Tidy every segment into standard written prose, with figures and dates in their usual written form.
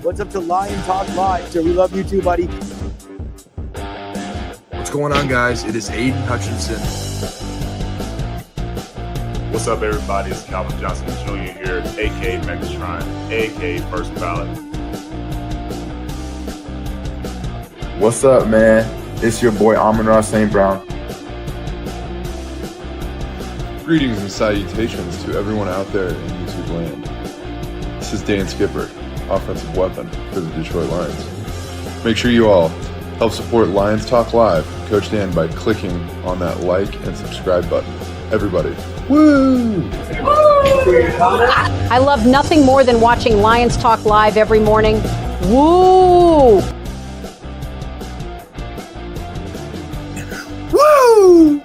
What's up to Lion Talk Live? So we love you too, buddy. What's going on, guys? It is Aiden Hutchinson. What's up, everybody? It's Calvin Johnson Jr. here, a.k.a. Megatron, a.k.a. First Ballot. What's up, man? It's your boy Amon-Ra St. Brown. Greetings and salutations to everyone out there in YouTube land. This is Dan Skipper, offensive weapon for the Detroit Lions. Make sure you all help support Lions Talk Live, Coach Dan, by clicking on that like and subscribe button. Everybody, woo! I love nothing more than watching Lions Talk Live every morning. Woo! Woo!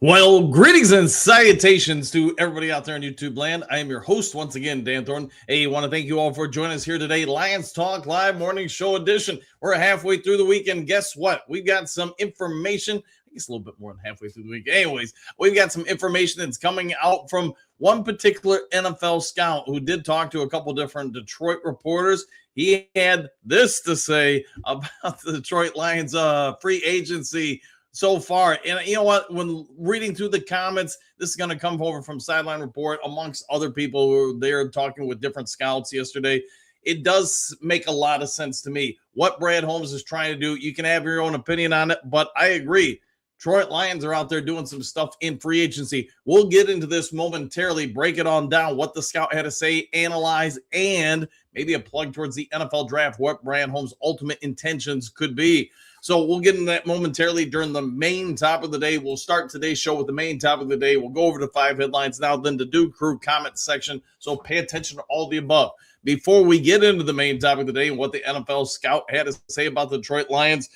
Well, greetings and salutations to everybody out there in YouTube land. I am your host once again, Dan Thornton. Hey, I want to thank you all for joining us here today. Lions Talk Live Morning Show Edition. We're halfway through the weekend. Guess what? We've got some information. I guess a little bit more than halfway through the week. Anyways, we've got some information that's coming out from one particular NFL scout who did talk to a couple different Detroit reporters. He had this to say about the Detroit Lions free agency so far. And you know what? When reading through the comments, this is going to come over from Sideline Report amongst other people who were there talking with different scouts yesterday. It does make a lot of sense to me. What Brad Holmes is trying to do, you can have your own opinion on it, but I agree. Detroit Lions are out there doing some stuff in free agency. We'll get into this momentarily, break it on down, what the scout had to say, analyze, and maybe a plug towards the NFL draft, what Brad Holmes' ultimate intentions could be. So we'll get into that momentarily during the main top of the day. We'll start today's show with the main top of the day. We'll go over to 5 headlines now, then the Duke Crew comment section. So pay attention to all the above. Before we get into the main topic of the day and what the NFL scout had to say about the Detroit Lions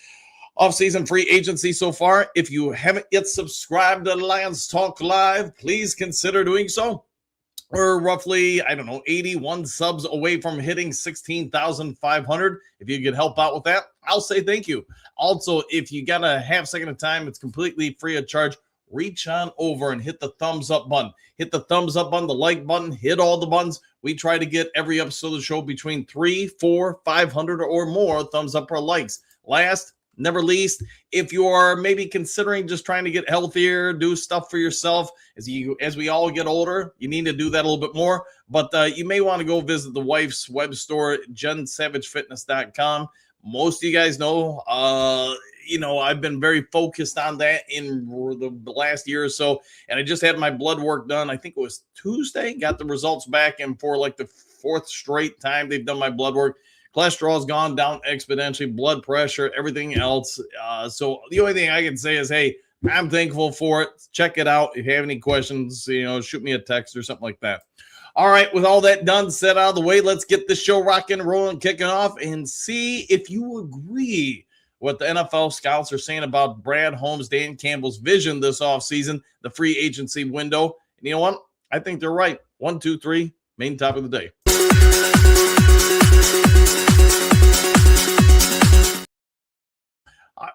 offseason free agency so far, if you haven't yet subscribed to Lions Talk Live, please consider doing so. We're roughly, 81 subs away from hitting 16,500. If you could help out with that, I'll say thank you. Also, if you got a half second of time, it's completely free of charge. Reach on over and hit the thumbs up button. Hit the thumbs up button, the like button, hit all the buttons. We try to get every episode of the show between 300, 400, 500 or more thumbs up or likes. Last, never least, if you are maybe considering just trying to get healthier, do stuff for yourself, as we all get older, you need to do that a little bit more. But you may want to go visit the wife's web store, jensavagefitness.com. Most of you guys know, I've been very focused on that in the last year or so. And I just had my blood work done. I think it was Tuesday. Got the results back, and for like the 4th straight time they've done my blood work. Cholesterol has gone down exponentially, blood pressure, everything else. So the only thing I can say is, hey, I'm thankful for it. Check it out. If you have any questions, shoot me a text or something like that. All right, with all that done, set out of the way, let's get the show rocking, rolling, kicking off, and see if you agree what the NFL scouts are saying about Brad Holmes, Dan Campbell's vision this offseason, the free agency window. And you know what? I think they're right. 1, 2, 3, main top of the day.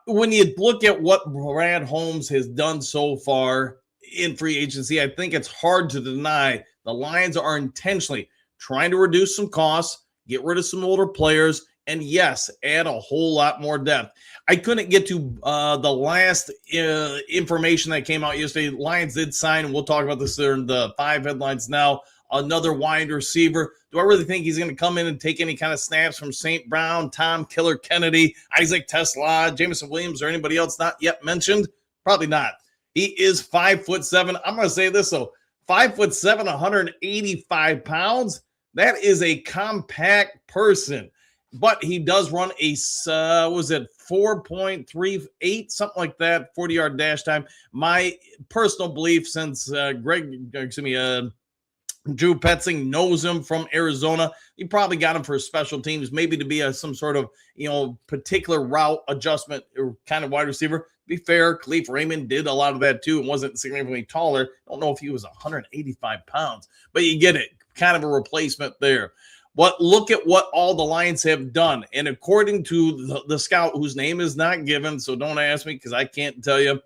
When you look at what Brad Holmes has done so far in free agency, I think it's hard to deny the Lions are intentionally trying to reduce some costs, get rid of some older players, and yes, add a whole lot more depth. I couldn't get to the last information that came out yesterday. Lions did sign, and we'll talk about this in the 5 headlines now, another wide receiver. Do I really think he's going to come in and take any kind of snaps from St. Brown, Tom Killer Kennedy, Isaac Tesla, Jameson Williams, or anybody else not yet mentioned? Probably not. He is 5'7". I'm going to say this, though. 5'7", 185 pounds. That is a compact person. But he does run a, 4.38, something like that, 40-yard dash time. My personal belief, since Drew Petzing knows him from Arizona, he probably got him for special teams, maybe to be some sort of, particular route adjustment or kind of wide receiver. To be fair, Khalif Raymond did a lot of that too and wasn't significantly taller. I don't know if he was 185 pounds, but you get it, kind of a replacement there. But look at what all the Lions have done. And according to the scout, whose name is not given, so don't ask me because I can't tell you,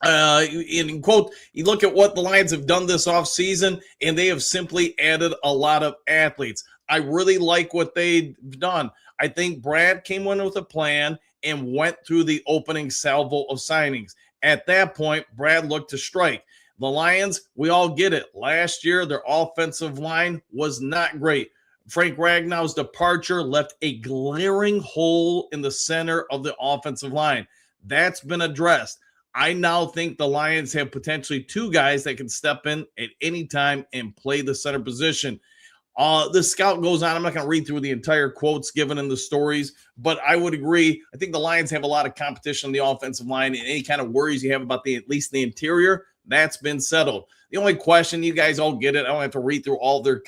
In quote, you look at what the Lions have done this offseason, and they have simply added a lot of athletes. I really like what they've done. I think Brad came in with a plan and went through the opening salvo of signings. At that point, Brad looked to strike. The Lions, we all get it. Last year, their offensive line was not great. Frank Ragnow's departure left a glaring hole in the center of the offensive line. That's been addressed. I now think the Lions have potentially two guys that can step in at any time and play the center position. The scout goes on. I'm not going to read through the entire quotes given in the stories, but I would agree. I think the Lions have a lot of competition on the offensive line, and any kind of worries you have about at least the interior, that's been settled. The only question, you guys all get it, I don't have to read through all their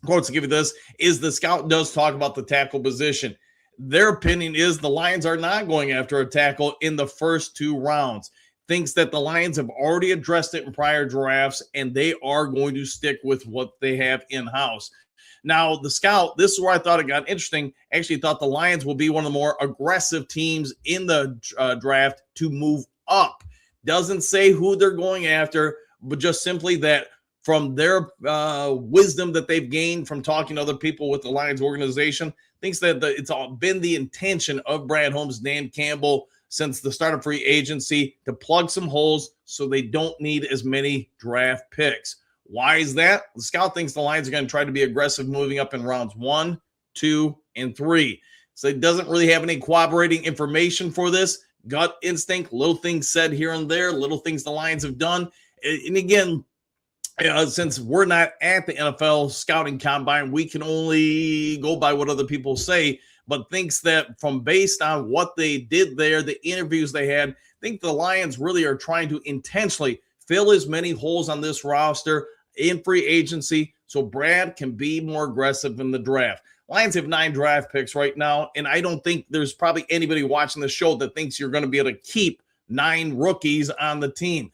quotes to give you this, is the scout does talk about the tackle position. Their opinion is the Lions are not going after a tackle in the first two rounds. Thinks that the Lions have already addressed it in prior drafts, and they are going to stick with what they have in-house. Now, the scout, this is where I thought it got interesting, actually thought the Lions will be one of the more aggressive teams in the draft to move up. Doesn't say who they're going after, but just simply that from their wisdom that they've gained from talking to other people with the Lions organization, thinks that it's all been the intention of Brad Holmes, Dan Campbell, since the start of free agency to plug some holes so they don't need as many draft picks. Why is that? The scout thinks the Lions are going to try to be aggressive moving up in rounds 1, 2, and 3. So it doesn't really have any corroborating information for this. Gut instinct, little things said here and there, little things the Lions have done. And again, since we're not at the NFL scouting combine, we can only go by what other people say, but thinks that from based on what they did there, the interviews they had, think the Lions really are trying to intentionally fill as many holes on this roster in free agency so Brad can be more aggressive in the draft. Lions have 9 draft picks right now, and I don't think there's probably anybody watching the show that thinks you're going to be able to keep 9 rookies on the team.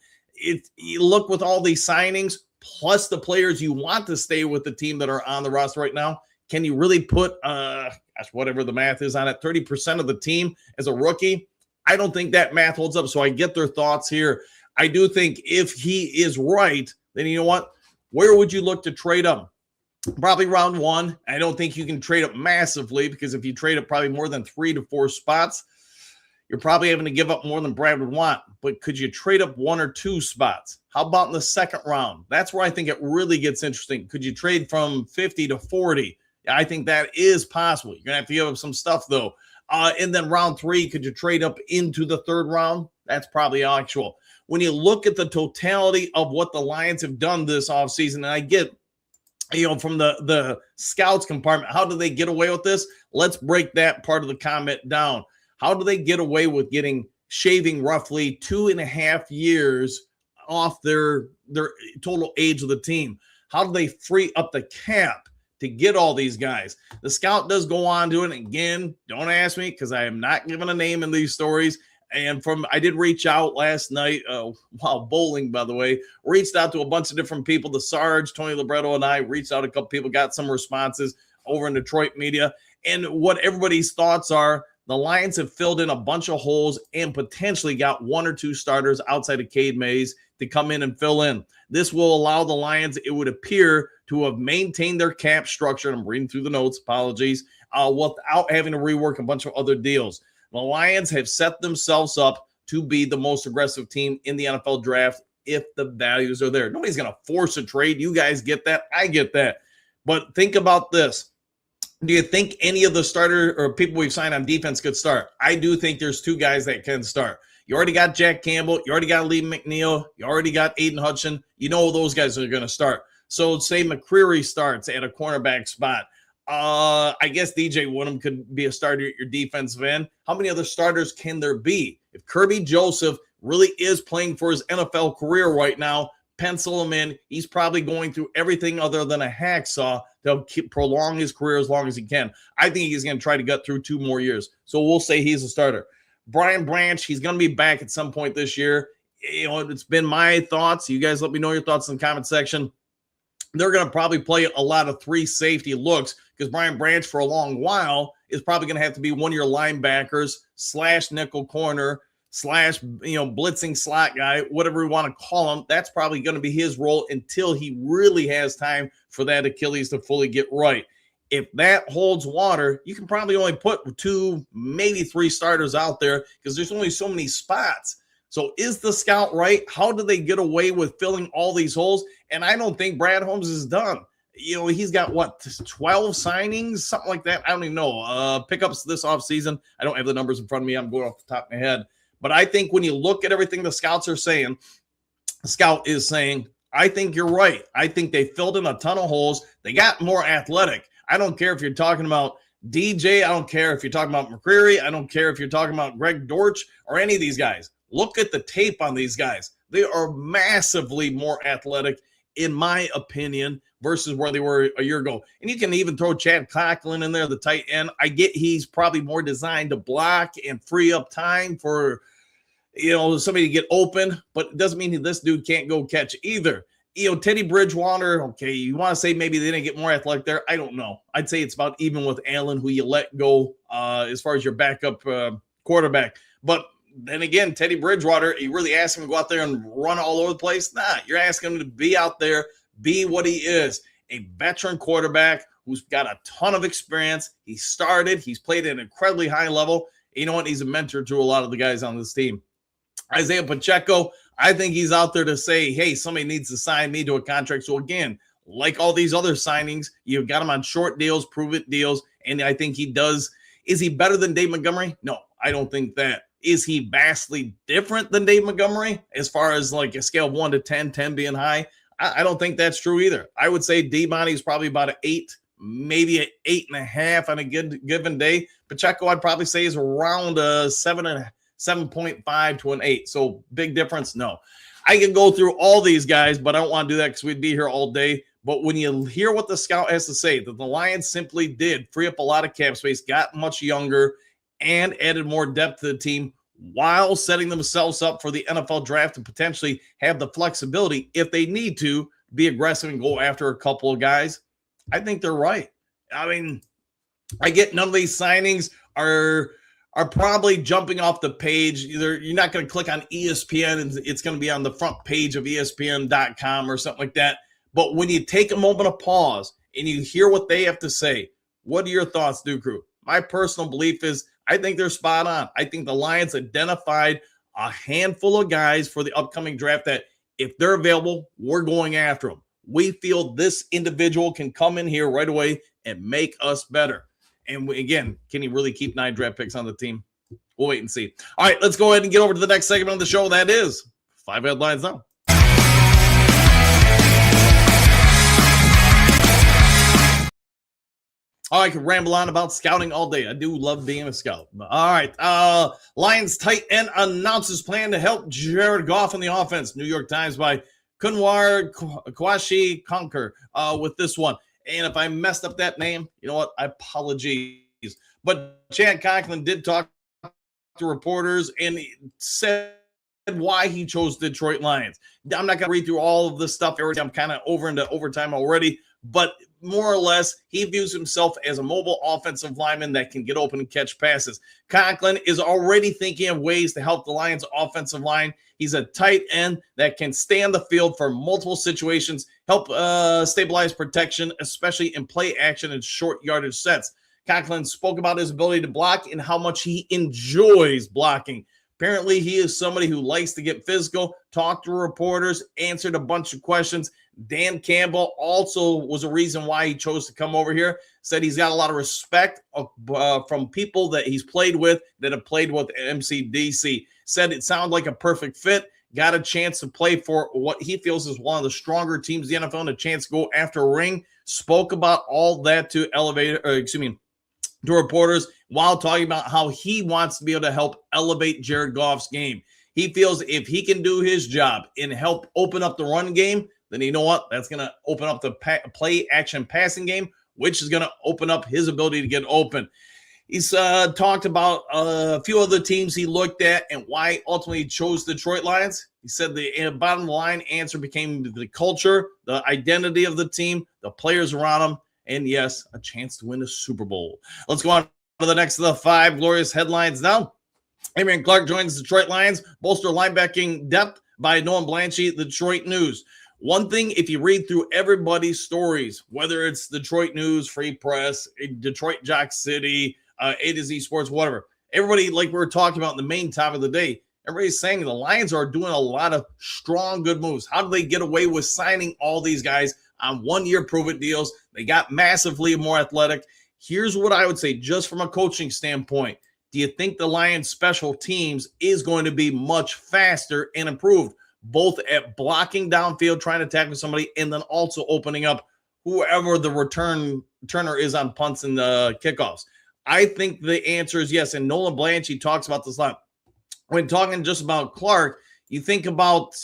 You look with all these signings, plus the players you want to stay with the team that are on the roster right now, can you really put, whatever the math is on it, 30% of the team as a rookie? I don't think that math holds up, so I get their thoughts here. I do think if he is right, then you know what? Where would you look to trade up? Probably round 1. I don't think you can trade up massively because if you trade up probably more than 3 to 4 spots, you're probably having to give up more than Brad would want. But could you trade up 1 or 2 spots? How about in the second round? That's where I think it really gets interesting. Could you trade from 50 to 40? I think that is possible. You're going to have to give up some stuff, though. And then round 3, could you trade up into the third round? That's probably actual. When you look at the totality of what the Lions have done this offseason, and I get, from the scouts compartment, how do they get away with this? Let's break that part of the comment down. How do they get away with shaving roughly 2.5 years off their total age of the team? How do they free up the cap to get all these guys? The scout does go on to it. Again, don't ask me because I am not giving a name in these stories. And I did reach out last night while bowling, by the way, reached out to a bunch of different people. The Sarge, Tony Libretto, and I reached out to a couple people, got some responses over in Detroit media. And what everybody's thoughts are, the Lions have filled in a bunch of holes and potentially got 1 or 2 starters outside of Cade Mays to come in and fill in. This will allow the Lions, it would appear, to have maintained their cap structure. I'm reading through the notes, apologies, without having to rework a bunch of other deals. The Lions have set themselves up to be the most aggressive team in the NFL draft if the values are there. Nobody's going to force a trade. You guys get that. I get that. But think about this. Do you think any of the starter or people we've signed on defense could start? I do think there's 2 guys that can start. You already got Jack Campbell. You already got Lee McNeil. You already got Aiden Hutchinson. You know those guys are going to start. So say McCreary starts at a cornerback spot. I guess DJ Woodham could be a starter at your defensive end. How many other starters can there be? If Kirby Joseph really is playing for his NFL career right now, pencil him in. He's probably going through everything other than a hacksaw to prolong his career as long as he can. I think he's going to try to get through 2 more years. So we'll say he's a starter. Brian Branch, he's going to be back at some point this year. It's been my thoughts. You guys let me know your thoughts in the comment section. They're going to probably play a lot of 3 safety looks because Brian Branch for a long while is probably going to have to be one of your linebackers / nickel corner slash, blitzing slot guy, whatever we want to call him. That's probably going to be his role until he really has time for that Achilles to fully get right. If that holds water, you can probably only put 2, maybe 3 starters out there because there's only so many spots. So is the scout right? How do they get away with filling all these holes? And I don't think Brad Holmes is done. He's got 12 signings, something like that. I don't even know. Pickups this offseason. I don't have the numbers in front of me. I'm going off the top of my head. But I think when you look at everything the scouts are saying, the scout is saying, I think you're right. I think they filled in a ton of holes. They got more athletic. I don't care if you're talking about DJ. I don't care if you're talking about McCreary. I don't care if you're talking about Greg Dortch or any of these guys. Look at the tape on these guys. They are massively more athletic, in my opinion, versus where they were a year ago. And you can even throw Chad Conklin in there, the tight end. I get he's probably more designed to block and free up time for, somebody to get open, but it doesn't mean this dude can't go catch either. Teddy Bridgewater, okay, you want to say maybe they didn't get more athletic there? I don't know. I'd say it's about even with Allen, who you let go as far as your backup quarterback. But then again, Teddy Bridgewater, you really ask him to go out there and run all over the place? Nah, you're asking him to be out there, be what he is, a veteran quarterback who's got a ton of experience. He started. He's played at an incredibly high level. You know what? He's a mentor to a lot of the guys on this team. Isaiah Pacheco, I think he's out there to say, hey, somebody needs to sign me to a contract. So again, like all these other signings, you've got him on short deals, prove-it deals, and I think he does. Is he better than Dave Montgomery? No, I don't think that. Is he vastly different than Dave Montgomery as far as like a scale of 1 to 10, 10 being high? I don't think that's true either. I would say D-Money is probably about an 8, maybe an 8.5 on a given day. Pacheco, I'd probably say, is around a 7.5 to an 8. So big difference? No. I can go through all these guys, but I don't want to do that because we'd be here all day. But when you hear what the scout has to say, that the Lions simply did free up a lot of cap space, got much younger, and added more depth to the team while setting themselves up for the NFL draft and potentially have the flexibility, if they need to, be aggressive and go after a couple of guys. I think they're right. I mean, I get none of these signings are probably jumping off the page. You're not going to click on ESPN and it's going to be on the front page of ESPN.com or something like that. But when you take a moment of pause and you hear what they have to say, what are your thoughts, Duke Crew? My personal belief is I think they're spot on. I think the Lions identified a handful of guys for the upcoming draft that if they're available, we're going after them. We feel this individual can come in here right away and make us better. And again, can he really keep 9 draft picks on the team? We'll wait and see. All right, let's go ahead and get over to the next segment of the show. That is 5 headlines now. Oh, I could ramble on about scouting all day. I do love being a scout. All right. Lions tight end announces plan to help Jared Goff in the offense. New York Times by Kunwar Kwashi Conker with this one. And if I messed up that name, you know what? I apologize. But Chad Conklin did talk to reporters and said why he chose Detroit Lions. I'm not going to read through all of this stuff. I'm kind of over into overtime already. But more or less, he views himself as a mobile offensive lineman that can get open and catch passes. Conklin is already thinking of ways to help the Lions' offensive line. He's a tight end that can stay on the field for multiple situations, help stabilize protection, especially in play action and short yardage sets. Conklin spoke about his ability to block and how much he enjoys blocking. Apparently, he is somebody who likes to get physical, talk to reporters, answered a bunch of questions. Dan Campbell also was a reason why he chose to come over here. Said he's got a lot of respect from people that he's played with that have played with MCDC. Said it sounded like a perfect fit. Got a chance to play for what he feels is one of the stronger teams in the NFL and a chance to go after a ring. Spoke about all that to to reporters while talking about how he wants to be able to help elevate Jared Goff's game. He feels if he can do his job and help open up the run game, then you know what? That's going to open up the play action passing game, which is going to open up his ability to get open. He's talked about a few other teams he looked at and why ultimately he chose Detroit Lions. He said the bottom line answer became the culture, the identity of the team, the players around him, and yes, a chance to win a Super Bowl. Let's go on to the next of the 5 glorious headlines now. Adrian Clark joins the Detroit Lions, bolster linebacking depth by Nolan Blanchie, the Detroit News. One thing, if you read through everybody's stories, whether it's Detroit News, Free Press, Detroit Jock City, A to Z Sports, whatever, everybody, like we were talking about in the main topic of the day, everybody's saying the Lions are doing a lot of strong, good moves. How do they get away with signing all these guys on one-year prove-it deals? They got massively more athletic. Here's what I would say, just from a coaching standpoint. Do you think the Lions special teams is going to be much faster and improved, both at blocking downfield, trying to tackle somebody, and then also opening up whoever the returner is on punts and kickoffs? I think the answer is yes. And Nolan Blanchie talks about this a lot. When talking just about Clark, you think about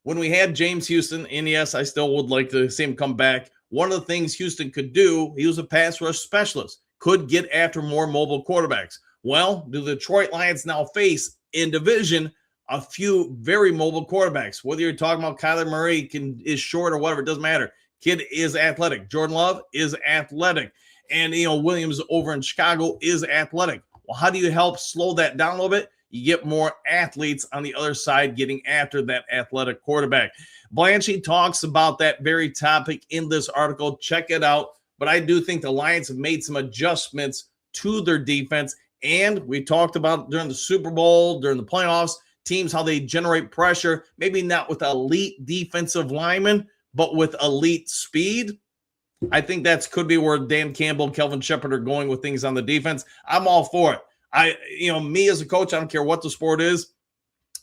when we had James Houston, and yes, I still would like to see him come back. One of the things Houston could do, he was a pass rush specialist, could get after more mobile quarterbacks. Well, do the Detroit Lions now face in division a few very mobile quarterbacks? Whether you're talking about Kyler Murray is short or whatever, it doesn't matter. Kid is athletic. Jordan Love is athletic. And, Williams over in Chicago is athletic. Well, how do you help slow that down a little bit? You get more athletes on the other side getting after that athletic quarterback. Blanchie talks about that very topic in this article. Check it out. But I do think the Lions have made some adjustments to their defense. And we talked about during the Super Bowl, during the playoffs, teams, how they generate pressure, maybe not with elite defensive linemen, but with elite speed. I think that could be where Dan Campbell, Kelvin Shepard are going with things on the defense. I'm all for it. Me as a coach, I don't care what the sport is.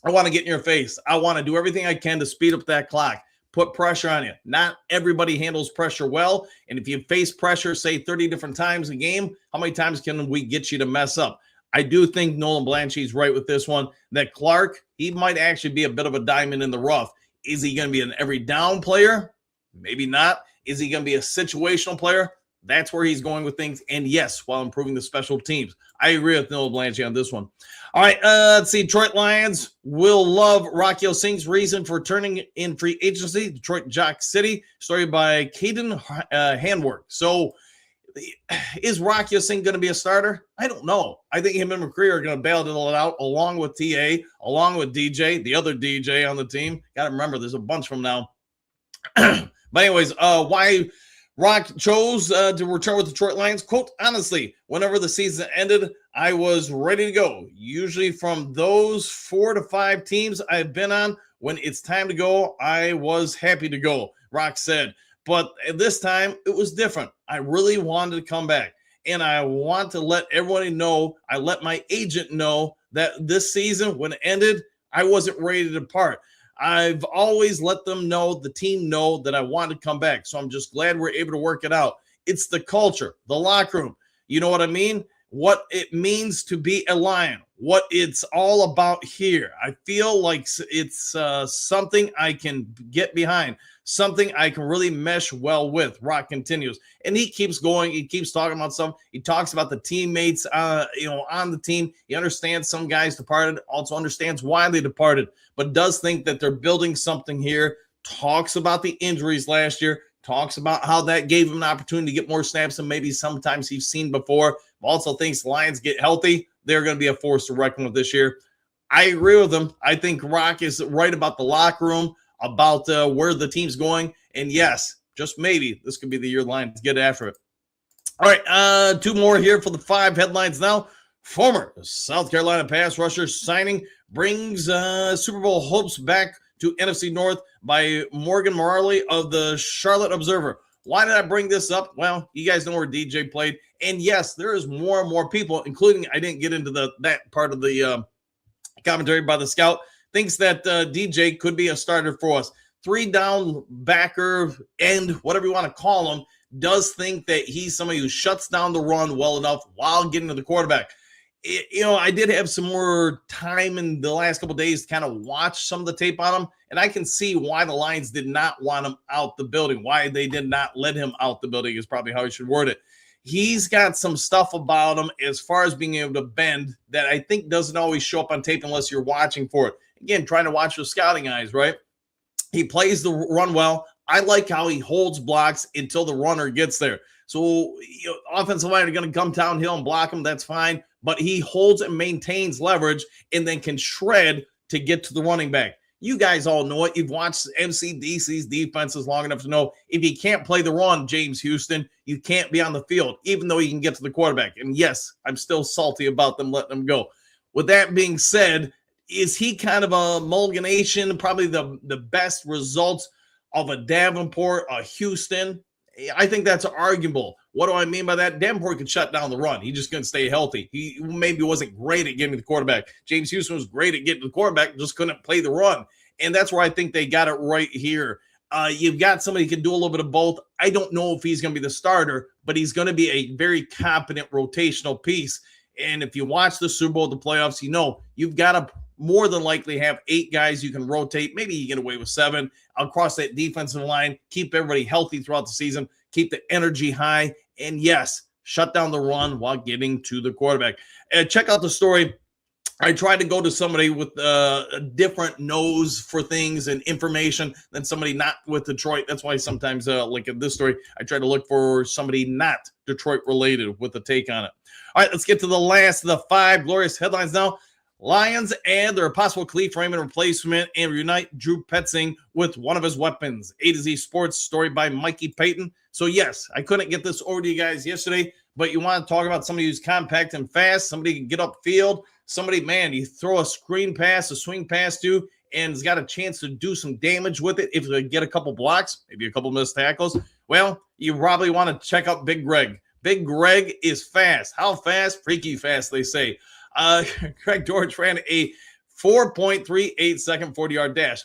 I want to get in your face. I want to do everything I can to speed up that clock, put pressure on you. Not everybody handles pressure well. And if you face pressure, say 30 different times a game, how many times can we get you to mess up? I do think Nolan Blanchie's right with this one, that Clark, he might actually be a bit of a diamond in the rough. Is he going to be an every down player? Maybe not. Is he going to be a situational player? That's where he's going with things. And yes, while improving the special teams. I agree with Nolan Blanchie on this one. All right, let's see. Detroit Lions will love Rock Singh's reason for turning in free agency. Detroit Jock City, story by Caden Handwork. So is Rock Singh going to be a starter? I don't know. I think him and McCree are going to bail it out along with TA, along with DJ, the other DJ on the team. Got to remember, there's a bunch from now. But anyways, why Rock chose to return with the Detroit Lions? Quote, honestly, whenever the season ended, I was ready to go. Usually from those 4 to 5 teams I've been on, when it's time to go, I was happy to go, Rock said. But at this time, it was different. I really wanted to come back. And I want to let everybody know, I let my agent know that this season, when it ended, I wasn't ready to depart. I've always let them know, the team know, that I want to come back. So I'm just glad we're able to work it out. It's the culture, the locker room. You know what I mean? What it means to be a Lion, what it's all about here. I feel like it's something I can get behind, something I can really mesh well with. Rock continues. And he keeps going. He keeps talking about some. He talks about the teammates, on the team. He understands some guys departed, also understands why they departed, but does think that they're building something here. Talks about the injuries last year. Talks about how that gave him an opportunity to get more snaps than maybe sometimes he's seen before. Also thinks the Lions get healthy, they're going to be a force to reckon with this year. I agree with him. I think Rock is right about the locker room, about where the team's going. And yes, just maybe this could be the year the Lions get after it. All right, 2 more here for the 5 headlines now. Former South Carolina pass rusher signing brings Super Bowl hopes back to NFC North by Morgan Morley of the Charlotte Observer. Why did I bring this up? Well, you guys know where DJ played. And yes, there is more and more people, including, I didn't get into that part of the commentary by the scout, thinks that DJ could be a starter for us. 3-down backer, end, whatever you want to call him, does think that he's somebody who shuts down the run well enough while getting to the quarterback. I did have some more time in the last couple of days to kind of watch some of the tape on him, and I can see why the Lions did not want him out the building, why they did not let him out the building is probably how I should word it. He's got some stuff about him as far as being able to bend that I think doesn't always show up on tape unless you're watching for it. Again, trying to watch with scouting eyes, right? He plays the run well. I like how he holds blocks until the runner gets there. So offensive line are going to come downhill and block him. That's fine. but he holds and maintains leverage and then can shred to get to the running back. You guys all know it. You've watched MCDC's defenses long enough to know if you can't play the run, James Houston, you can't be on the field, even though you can get to the quarterback. And yes, I'm still salty about them letting him go. With that being said, is he kind of a Mulliganation, probably the best results of a Davenport, a Houston? I think that's arguable. What do I mean by that? Davenport could shut down the run. He just couldn't stay healthy. He maybe wasn't great at getting to the quarterback. James Houston was great at getting to the quarterback, just couldn't play the run. And that's where I think they got it right here. You've got somebody who can do a little bit of both. I don't know if he's going to be the starter, but he's going to be a very competent rotational piece. And if you watch the Super Bowl, the playoffs, you know you've got to more than likely have 8 guys you can rotate. Maybe you get away with 7 across that defensive line, keep everybody healthy throughout the season, keep the energy high, and yes, shut down the run while getting to the quarterback. Check out the story. I tried to go to somebody with a different nose for things and information than somebody not with Detroit. That's why sometimes, like in this story, I try to look for somebody not Detroit related with a take on it. All right, let's get to the last of the 5 glorious headlines now. Lions and their possible Khalif Raymond replacement and reunite Drew Petzing with one of his weapons. A to Z Sports story by Mikey Payton. So yes, I couldn't get this over to you guys yesterday, but you want to talk about somebody who's compact and fast, somebody who can get upfield, somebody, man, you throw a screen pass, a swing pass to, and has got a chance to do some damage with it. If you get a couple blocks, maybe a couple missed tackles, well, you probably want to check out Big Greg. Big Greg is fast. How fast? Freaky fast, they say. Greg Dortch ran a 4.38 second 40-yard dash.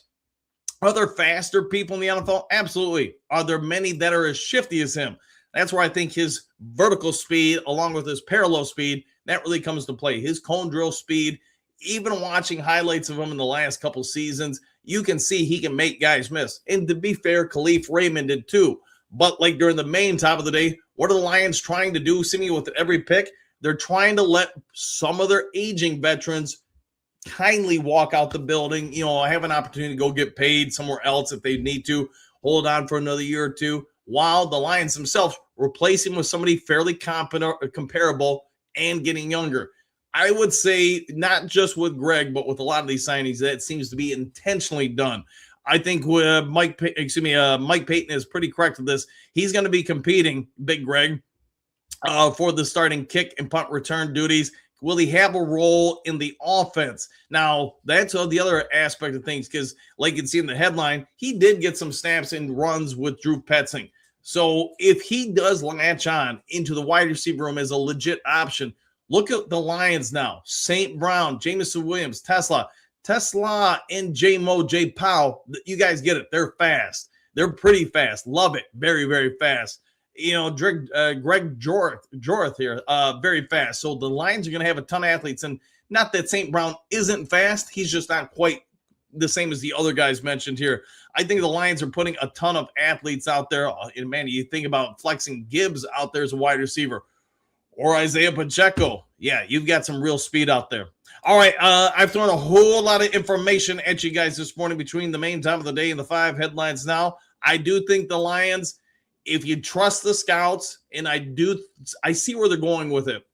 Are there faster people in the NFL? Absolutely. Are there many that are as shifty as him? That's where I think his vertical speed, along with his parallel speed, that really comes to play. His cone drill speed, even watching highlights of him in the last couple seasons, you can see he can make guys miss. And to be fair, Khalif Raymond did too. But like during the main top of the day, what are the Lions trying to do, seemingly with every pick? They're trying to let some of their aging veterans kindly walk out the building, have an opportunity to go get paid somewhere else if they need to, hold on for another year or two, while the Lions themselves replace him with somebody fairly comparable and getting younger. I would say not just with Greg, but with a lot of these signings, that seems to be intentionally done. I think Mike Payton is pretty correct with this. He's going to be competing, Big Greg, for the starting kick and punt return duties. Will he have a role in the offense? Now, that's the other aspect of things, because like you can see in the headline, he did get some snaps and runs with Drew Petzing. So if he does latch on into the wide receiver room as a legit option, look at the Lions now. St. Brown, Jameson Williams, Tesla, and J. Powell. You guys get it. They're fast. They're pretty fast. Love it. Very, very fast. Greg Jorth here, very fast. So the Lions are going to have a ton of athletes. And not that St. Brown isn't fast. He's just not quite the same as the other guys mentioned here. I think the Lions are putting a ton of athletes out there. And, man, you think about flexing Gibbs out there as a wide receiver or Isaiah Pacheco. Yeah, you've got some real speed out there. All right, I've thrown a whole lot of information at you guys this morning between the main time of the day and the 5 headlines now. I do think the Lions, if you trust the scouts, and I see where they're going with it,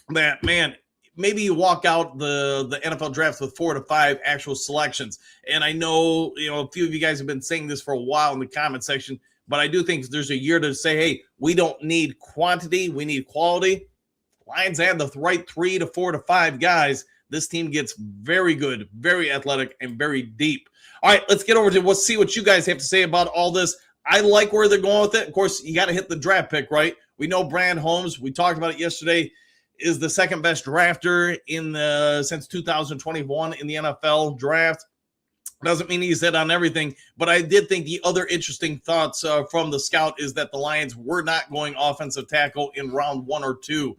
that, man, maybe you walk out the NFL draft with 4 to 5 actual selections. And I know, a few of you guys have been saying this for a while in the comment section, but I do think there's a year to say, hey, we don't need quantity, we need quality. Lions have the right 3 to 4 to 5 guys. This team gets very good, very athletic, and very deep. All right, let's get over to see what you guys have to say about all this. I like where they're going with it. Of course, you got to hit the draft pick, right? We know Brand Holmes, we talked about it yesterday, is the second best drafter since 2021 in the NFL draft. Doesn't mean he's hit on everything, but I did think the other interesting thoughts from the scout is that the Lions were not going offensive tackle in round 1 or 2.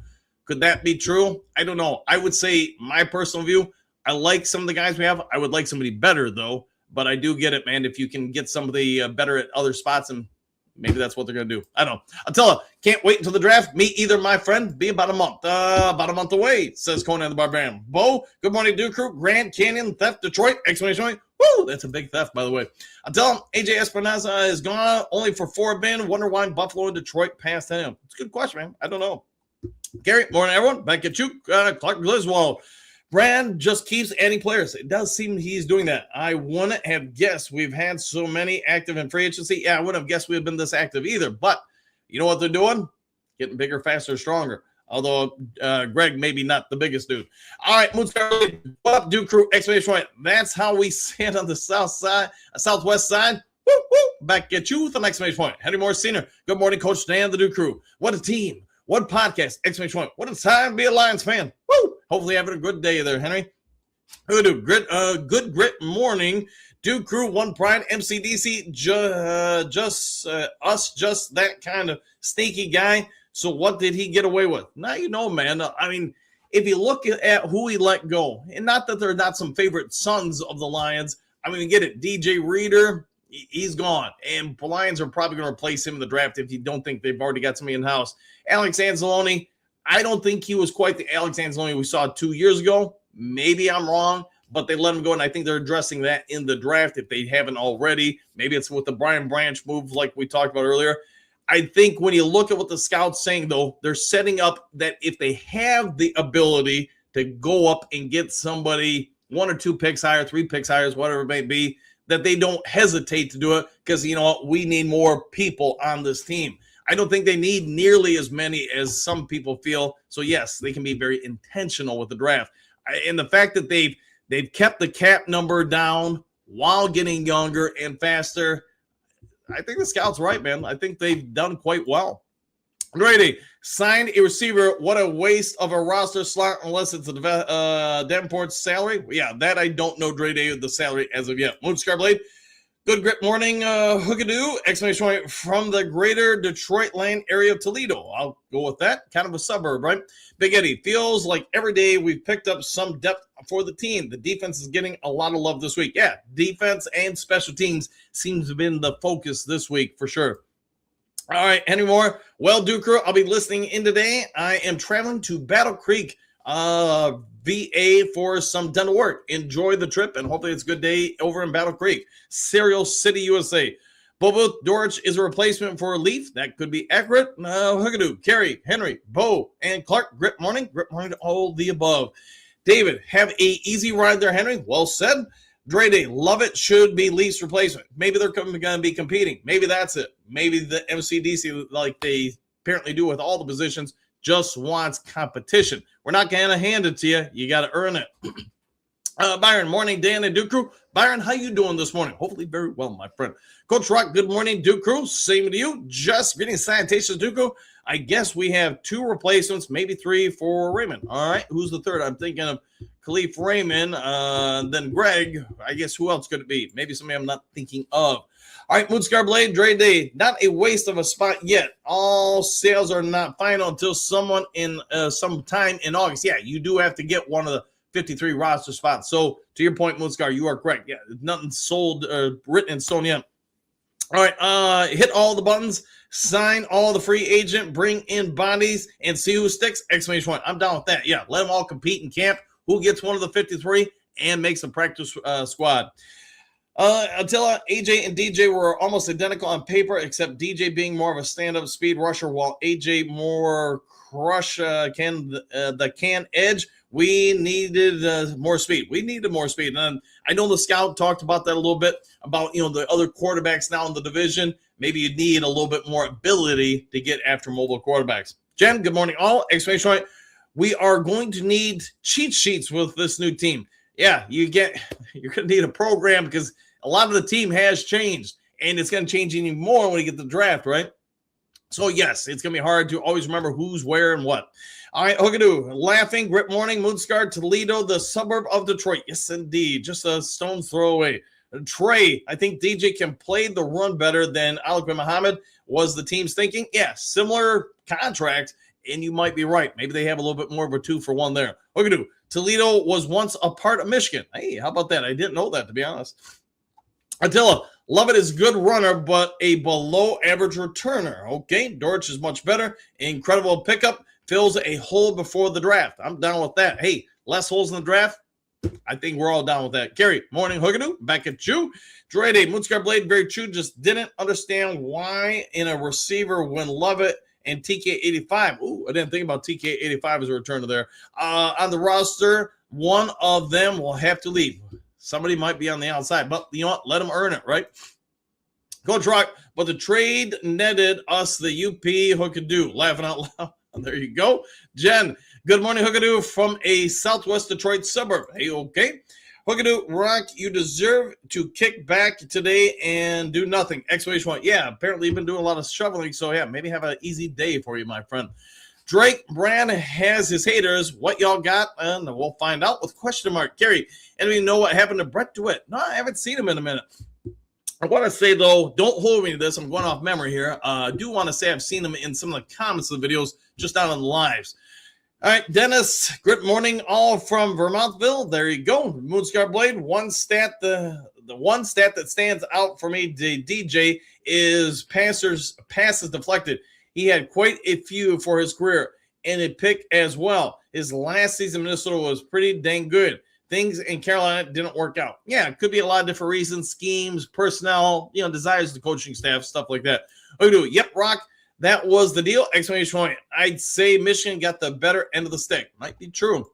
Could that be true? I don't know. I would say my personal view, I like some of the guys we have. I would like somebody better, though. But I do get it, man. If you can get somebody better at other spots, and maybe that's what they're going to do. I don't know. I'll tell you, can't wait until the draft. Me either, my friend. Be about a month away, says Conan the Barbarian. Bo, good morning, Duke Crew. Grand Canyon Theft, Detroit, exclamation point. Woo, that's a big theft, by the way. I'll tell him AJ Espinoza is gone only for 4 bin. Wonder why Buffalo and Detroit passed him. It's a good question, man. I don't know. Gary, morning, everyone. Back at you. Clark Griswold. Brad just keeps adding players. It does seem he's doing that. I wouldn't have guessed we've had so many active in free agency. Yeah, I wouldn't have guessed we've been this active either. But you know what they're doing? Getting bigger, faster, stronger. Although Greg maybe not the biggest dude. All right, Moonstar, what up, Duke Crew? Exclamation point. That's how we stand on the southwest side. Woo, woo. Back at you with an exclamation point. Henry Moore Sr. Good morning, Coach Dan, the Duke Crew. What a team. What podcast? Exclamation point. What a time to be a Lions fan. Woo! Hopefully having a good day there, Henry. Who do? Good grit morning. Duke Crew, One Pride, MCDC, just that kind of sneaky guy. So what did he get away with? Now you know, man. I mean, if you look at who he let go, and not that they're not some favorite sons of the Lions. I mean, get it. DJ Reader, he's gone. And the Lions are probably going to replace him in the draft if you don't think they've already got somebody in-house. Alex Anzalone, I don't think he was quite the Alex Anzalone we saw 2 years ago. Maybe I'm wrong, but they let him go, and I think they're addressing that in the draft if they haven't already. Maybe it's with the Brian Branch move like we talked about earlier. I think when you look at what the scouts saying, though, they're setting up that if they have the ability to go up and get somebody 1 or 2 picks higher, 3 picks higher, whatever it may be, that they don't hesitate to do it because, you know what, we need more people on this team. I don't think they need nearly as many as some people feel. So, yes, they can be very intentional with the draft. And the fact that they've kept the cap number down while getting younger and faster, I think the scouts right, man. I think they've done quite well. Ready, signed a receiver. What a waste of a roster slot unless it's a Davenport's salary. Yeah, that I don't know, Dre Day, the salary as of yet. Moonstar Blade. Good grit morning, Hookadoo! Exclamation point from the greater Detroit land area of Toledo. I'll go with that. Kind of a suburb, right? Big Eddie, feels like every day we've picked up some depth for the team. The defense is getting a lot of love this week. Yeah, defense and special teams seems to have been the focus this week for sure. All right, Henry Moore. Well, Duke Crew, I'll be listening in today. I am traveling to Battle Creek, VA for some dental work. Enjoy the trip, and hopefully it's a good day over in Battle Creek. Cereal City, USA. Bobo Dorch is a replacement for Leaf. That could be accurate. Hookadoo, Kerry, Henry, Bo, and Clark. Grit morning to all the above. David, have a easy ride there, Henry. Well said. Dre Day, love it. Should be Leaf's replacement. Maybe they're going to be competing. Maybe that's it. Maybe the MCDC, like they apparently do with all the positions, just wants competition. We're not going to hand it to you. You got to earn it. Byron, morning, Dan and Duke Crew. Byron, how you doing this morning? Hopefully very well, my friend. Coach Rock, good morning, Duke Crew. Same to you. Just getting salutations, Duke Crew. I guess we have 2 replacements, maybe 3 for Raymond. All right, who's the third? I'm thinking of Khalif Raymond, then Greg. I guess who else could it be? Maybe somebody I'm not thinking of. All right, Moonscar Blade, Dre Day, not a waste of a spot yet. All sales are not final until someone in some time in August. Yeah, you do have to get one of the 53 roster spots. So to your point, Moonscar, you are correct. Yeah, nothing sold, written in stone yet. All right, hit all the buttons, sign all the free agent, bring in bodies, and see who sticks. Exclamation point. I'm down with that. Yeah, let them all compete in camp. Who gets one of the 53 and makes a practice squad. Attila, AJ, and DJ were almost identical on paper, except DJ being more of a stand-up speed rusher, while AJ more crush the can edge. We needed more speed. We needed more speed. And I know the scout talked about that a little bit, about, you know, the other quarterbacks now in the division. Maybe you need a little bit more ability to get after mobile quarterbacks. Jen, good morning, all. Exclamation point. We are going to need cheat sheets with this new team. Yeah, you're going to need a program because a lot of the team has changed, and it's going to change even more when you get the draft, right? So, yes, it's going to be hard to always remember who's where and what. All right, Hookadoo, laughing, Grit Morning, Moonscar, Toledo, the suburb of Detroit. Yes, indeed, just a stone's throw away. Trey, I think DJ can play the run better than Alec Muhammad was the team's thinking. Yeah, similar contract, and you might be right. Maybe they have a little bit more of a 2-for-1 there. Hookadoo, Toledo was once a part of Michigan. Hey, how about that? I didn't know that, to be honest. Attila, Lovett is good runner, but a below-average returner. Okay, Dortch is much better. Incredible pickup. Fills a hole before the draft. I'm down with that. Hey, less holes in the draft. I think we're all down with that. Gary, morning, Hookadoo. Back at you. Dre Day, Moonscar Blade, very true. Just didn't understand why in a receiver when Lovett and TK85. Ooh, I didn't think about TK85 as a returner there. On the roster, one of them will have to leave. Somebody might be on the outside, but you know what? Let them earn it, right? Coach Rock, but the trade netted us the UP Hookadoo. Laughing out loud. There you go. Jen, good morning, Hookadoo, from a Southwest Detroit suburb. Hey, okay. Hookadoo, Rock, you deserve to kick back today and do nothing. Exclamation point. Yeah, apparently you've been doing a lot of shoveling, so yeah, maybe have an easy day for you, my friend. Drake Brand has his haters. What y'all got? And we'll find out with question mark. Gary, anybody know what happened to Brett DeWitt? No, I haven't seen him in a minute. I want to say, though, don't hold me to this. I'm going off memory here. I do want to say I've seen him in some of the comments of the videos, just out on the lives. All right, Dennis, good morning, all from Vermontville. There you go. Moonscar Blade, one stat, the one stat that stands out for me, DJ, is passes deflected. He had quite a few for his career, and a pick as well. His last season in Minnesota was pretty dang good. Things in Carolina didn't work out. Yeah, it could be a lot of different reasons, schemes, personnel, desires of the coaching staff, stuff like that. Okay, yep, Rock, that was the deal. Exclamation point. I'd say Michigan got the better end of the stick. Might be true.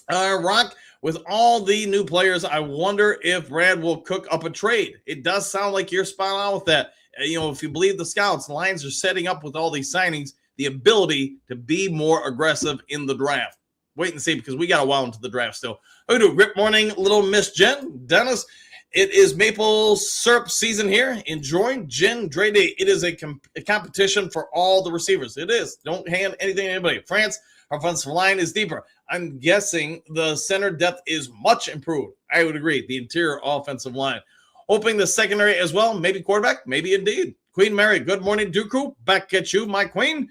Rock, with all the new players, I wonder if Brad will cook up a trade. It does sound like you're spot on with that. If you believe the scouts, the Lions are setting up with all these signings the ability to be more aggressive in the draft. Wait and see, because we got a while into the draft still. Okay, good morning, little Miss Jen. Dennis, it is maple syrup season here. Enjoy Jen Dre Day. It is a competition for all the receivers. It is. Don't hand anything to anybody. France, our offensive line is deeper. I'm guessing the center depth is much improved. I would agree. The interior offensive line. Hoping the secondary as well. Maybe quarterback. Maybe indeed. Queen Mary, good morning, Dooku. Back at you, my queen.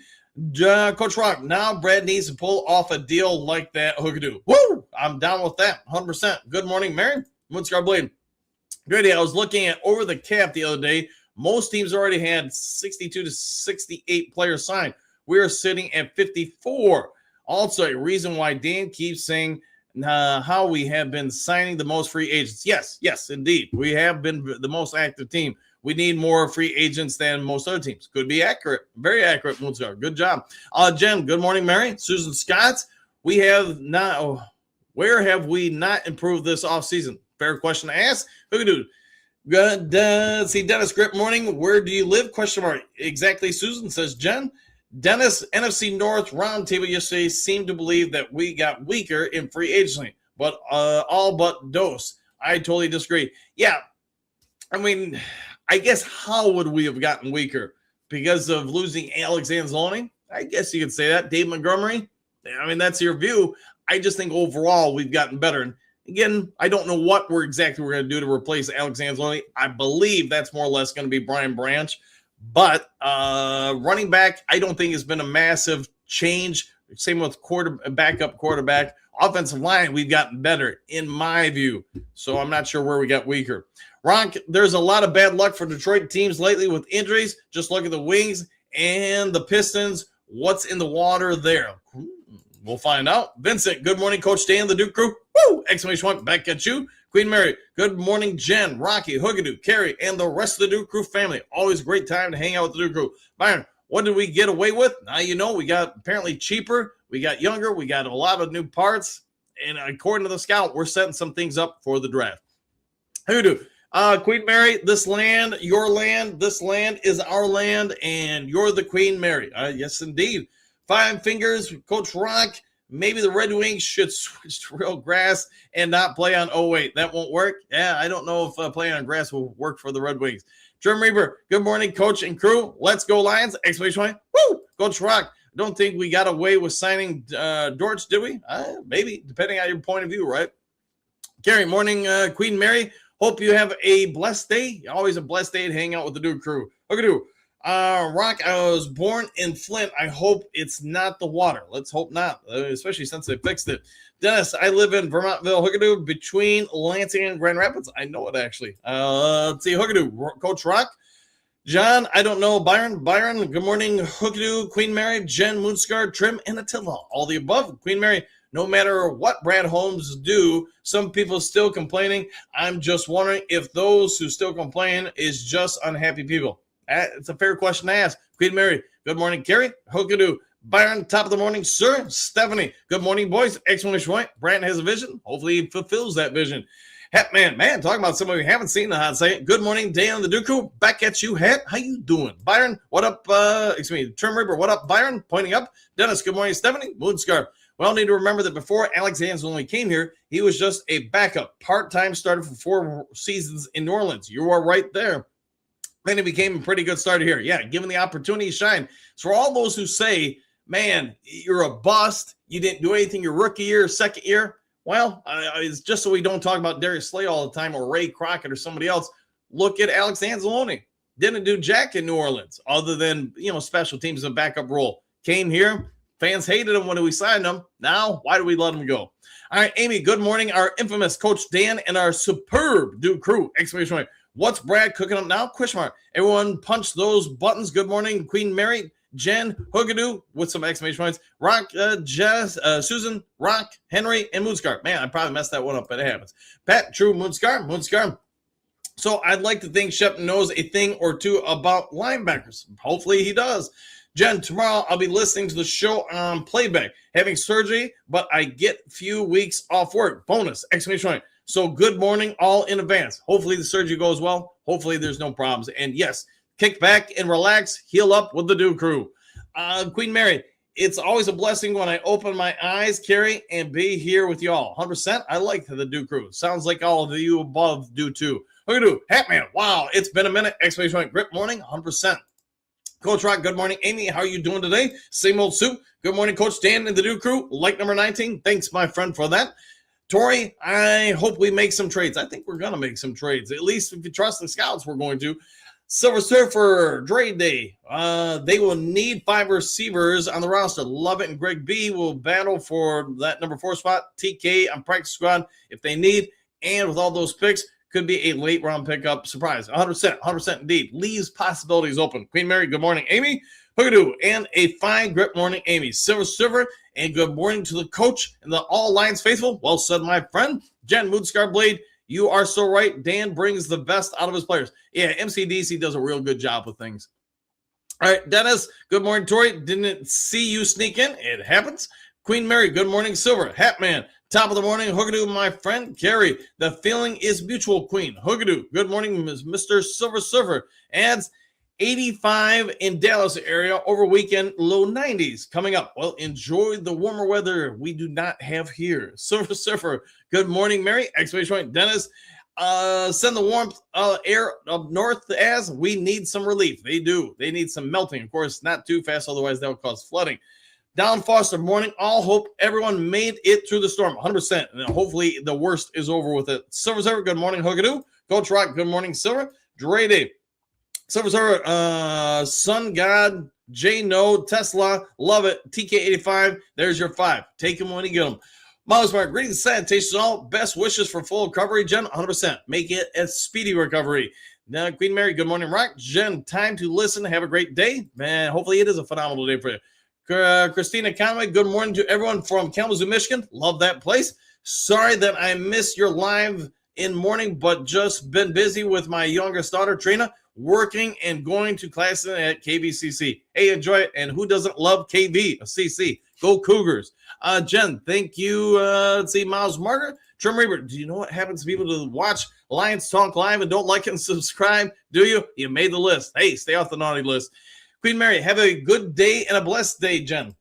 Coach Rock, now Brad needs to pull off a deal like that. Hookadoo. Woo! I'm down with that. 100%. Good morning, Mary. Moonscar Blade. Good day. I was looking at over the cap the other day. Most teams already had 62 to 68 players signed. We are sitting at 54. Also, a reason why Dan keeps saying how we have been signing the most free agents. Yes, indeed. We have been the most active team. We need more free agents than most other teams. Could be accurate. Very accurate, Moonscar. Good job. Jen, good morning, Mary. Susan Scott, we have not where have we not improved this offseason? Fair question to ask. Who can do it? Good. See, Dennis, good morning. Where do you live? Question mark. Exactly, Susan, says Jen. Dennis, NFC North roundtable yesterday seemed to believe that we got weaker in free agency, but all but Dose. I totally disagree. Yeah, I mean, I guess how would we have gotten weaker? Because of losing Alex Anzalone? I guess you could say that. Dave Montgomery? I mean, that's your view. I just think overall we've gotten better. And again, I don't know what we're going to do to replace Alex Anzalone. I believe that's more or less going to be Brian Branch. But running back, I don't think it's been a massive change. Same with backup quarterback. Offensive line, we've gotten better, in my view. So I'm not sure where we got weaker. Ron, there's a lot of bad luck for Detroit teams lately with injuries. Just look at the Wings and the Pistons. What's in the water there? We'll find out. Vincent, good morning, Coach Dan, the Duke crew. Woo! Exclamation point, back at you. Queen Mary, good morning, Jen, Rocky, Hookadoo, Carrie, and the rest of the Duke crew family. Always a great time to hang out with the Duke crew. Byron, what did we get away with? Now we got apparently cheaper. We got younger. We got a lot of new parts. And according to the scout, we're setting some things up for the draft. Hookadoo. Queen Mary, this land, your land, this land is our land, and you're the Queen Mary. Yes, indeed. 5 fingers, Coach Rock. Maybe the Red Wings should switch to real grass and not play on 08. That won't work. Yeah, I don't know if playing on grass will work for the Red Wings. Trim Reaper, good morning, Coach and crew. Let's go, Lions. Exclamation point. Woo! Coach Rock, don't think we got away with signing Dortch, did we? Maybe, depending on your point of view, right? Gary, morning, Queen Mary. Hope you have a blessed day. Always a blessed day to hang out with the Duke crew. Hookadoo. Rock, I was born in Flint. I hope it's not the water. Let's hope not, especially since they fixed it. Dennis, I live in Vermontville, Hookadoo, between Lansing and Grand Rapids. I know it, actually. Let's see, Hookadoo, Coach Rock. John, I don't know. Byron, good morning, Hookadoo, Queen Mary, Jen, Moonscar, Trim, and Attila. All the above. Queen Mary, no matter what Brad Holmes do, some people still complaining. I'm just wondering if those who still complain is just unhappy people. It's a fair question to ask. Queen Mary, good morning, Carrie. Hookadoo. Byron, top of the morning, sir. Stephanie, good morning, boys. Exclamation point. Brandon has a vision. Hopefully he fulfills that vision. Hat man, talking about somebody we haven't seen in the hot second. Good morning, Dan the Duke Crew. Back at you, Hat. How you doing? Byron, what up? Trim Reaper, what up, Byron? Pointing up. Dennis, good morning, Stephanie. Moonscar. We all need to remember that before Alex Anzalone came here, he was just a backup, part-time starter for 4 seasons in New Orleans. You are right there. Then he became a pretty good starter here. Yeah, given the opportunity, shine. So for all those who say, man, you're a bust, you didn't do anything your rookie year, second year, well, it's just so we don't talk about Darius Slay all the time or Ray Crockett or somebody else. Look at Alex Anzalone. Didn't do jack in New Orleans other than, special teams in a backup role. Came here. Fans hated him when we signed him. Now, why do we let him go? All right, Amy, good morning. Our infamous Coach Dan and our superb Duke Crew. Exclamation point. What's Brad cooking up now? Question mark. Everyone punch those buttons. Good morning, Queen Mary. Jen, Hookadoo, with some exclamation points. Rock, Jess, Susan, Rock, Henry, and Moonscar. Man, I probably messed that one up, but it happens. Pat, True, Moonscar. So I'd like to think Shep knows a thing or two about linebackers. Hopefully he does. Jen, tomorrow I'll be listening to the show on playback. Having surgery, but I get a few weeks off work. Bonus, exclamation point. So good morning all in advance. Hopefully the surgery goes well. Hopefully there's no problems. And yes, kick back and relax, heal up with the Duke Crew. Queen Mary, it's always a blessing when I open my eyes, Carrie, and be here with y'all. 100%. I like the Duke Crew. Sounds like all of you above do too. Look at you, Hatman. Wow, it's been a minute. Exclamation point. Grip morning, 100%. Coach Rock, good morning. Amy, how are you doing today? Same old soup. Good morning, Coach Dan and the Duke Crew. Like number 19. Thanks, my friend, for that. Tori, I hope we make some trades. I think we're going to make some trades. At least if you trust the scouts, we're going to. Silver Surfer, Dre Day. They will need 5 receivers on the roster. Lovett and Greg B will battle for that number 4 spot. TK on practice squad if they need. And with all those picks, could be a late round pickup. Surprise. 100% indeed. Leaves possibilities open. Queen Mary, good morning. Amy, Hookadoo, and a fine grip morning, Amy. Silver Surfer, and good morning to the coach and the all Lions faithful. Well said, my friend. Jen Moonscar Blade, you are so right. Dan brings the best out of his players. Yeah, MCDC does a real good job with things. All right, Dennis, good morning, Tori. Didn't see you sneak in. It happens. Queen Mary, good morning, Silver. Hatman, top of the morning, Hookadoo, my friend. Carrie, the feeling is mutual, Queen. Hookadoo, good morning, Mr. Silver Surfer. Adds 85 in Dallas area over weekend, low 90s coming up. Well, enjoy the warmer weather we do not have here. Silver Surfer, good morning, Mary. Exclamation point, Dennis. Send the warmth air up north as we need some relief. They do. They need some melting. Of course, not too fast, otherwise that will cause flooding. Down Foster, morning. All hope everyone made it through the storm. 100%. And hopefully the worst is over with it. Silver Surfer, good morning, Hookadoo. Coach Rock, good morning, Silver. Dre Day. Silver Surfer, Sun God, J No, Tesla, love it. TK85, there's your 5. Take him when you get them. Miles Mark, greetings, sanitation, all. Best wishes for full recovery, Jen. 100%. Make it a speedy recovery. Now, Queen Mary, good morning, Rock. Jen, time to listen. Have a great day. Man, hopefully it is a phenomenal day for you. Christina Conway, good morning to everyone from Kalamazoo, Michigan. Love that place. Sorry that I missed your live in morning, but just been busy with my youngest daughter, Trina, working and going to classes at KVCC. Hey, enjoy it. And who doesn't love KVCC? Go Cougars. Jen, thank you. Let's see, Miles Margaret. Trim Reaper, do you know what happens to people to watch Lions Talk Live and don't like it and subscribe? Do you? You made the list. Hey, stay off the naughty list. Queen Mary, have a good day and a blessed day, Jen.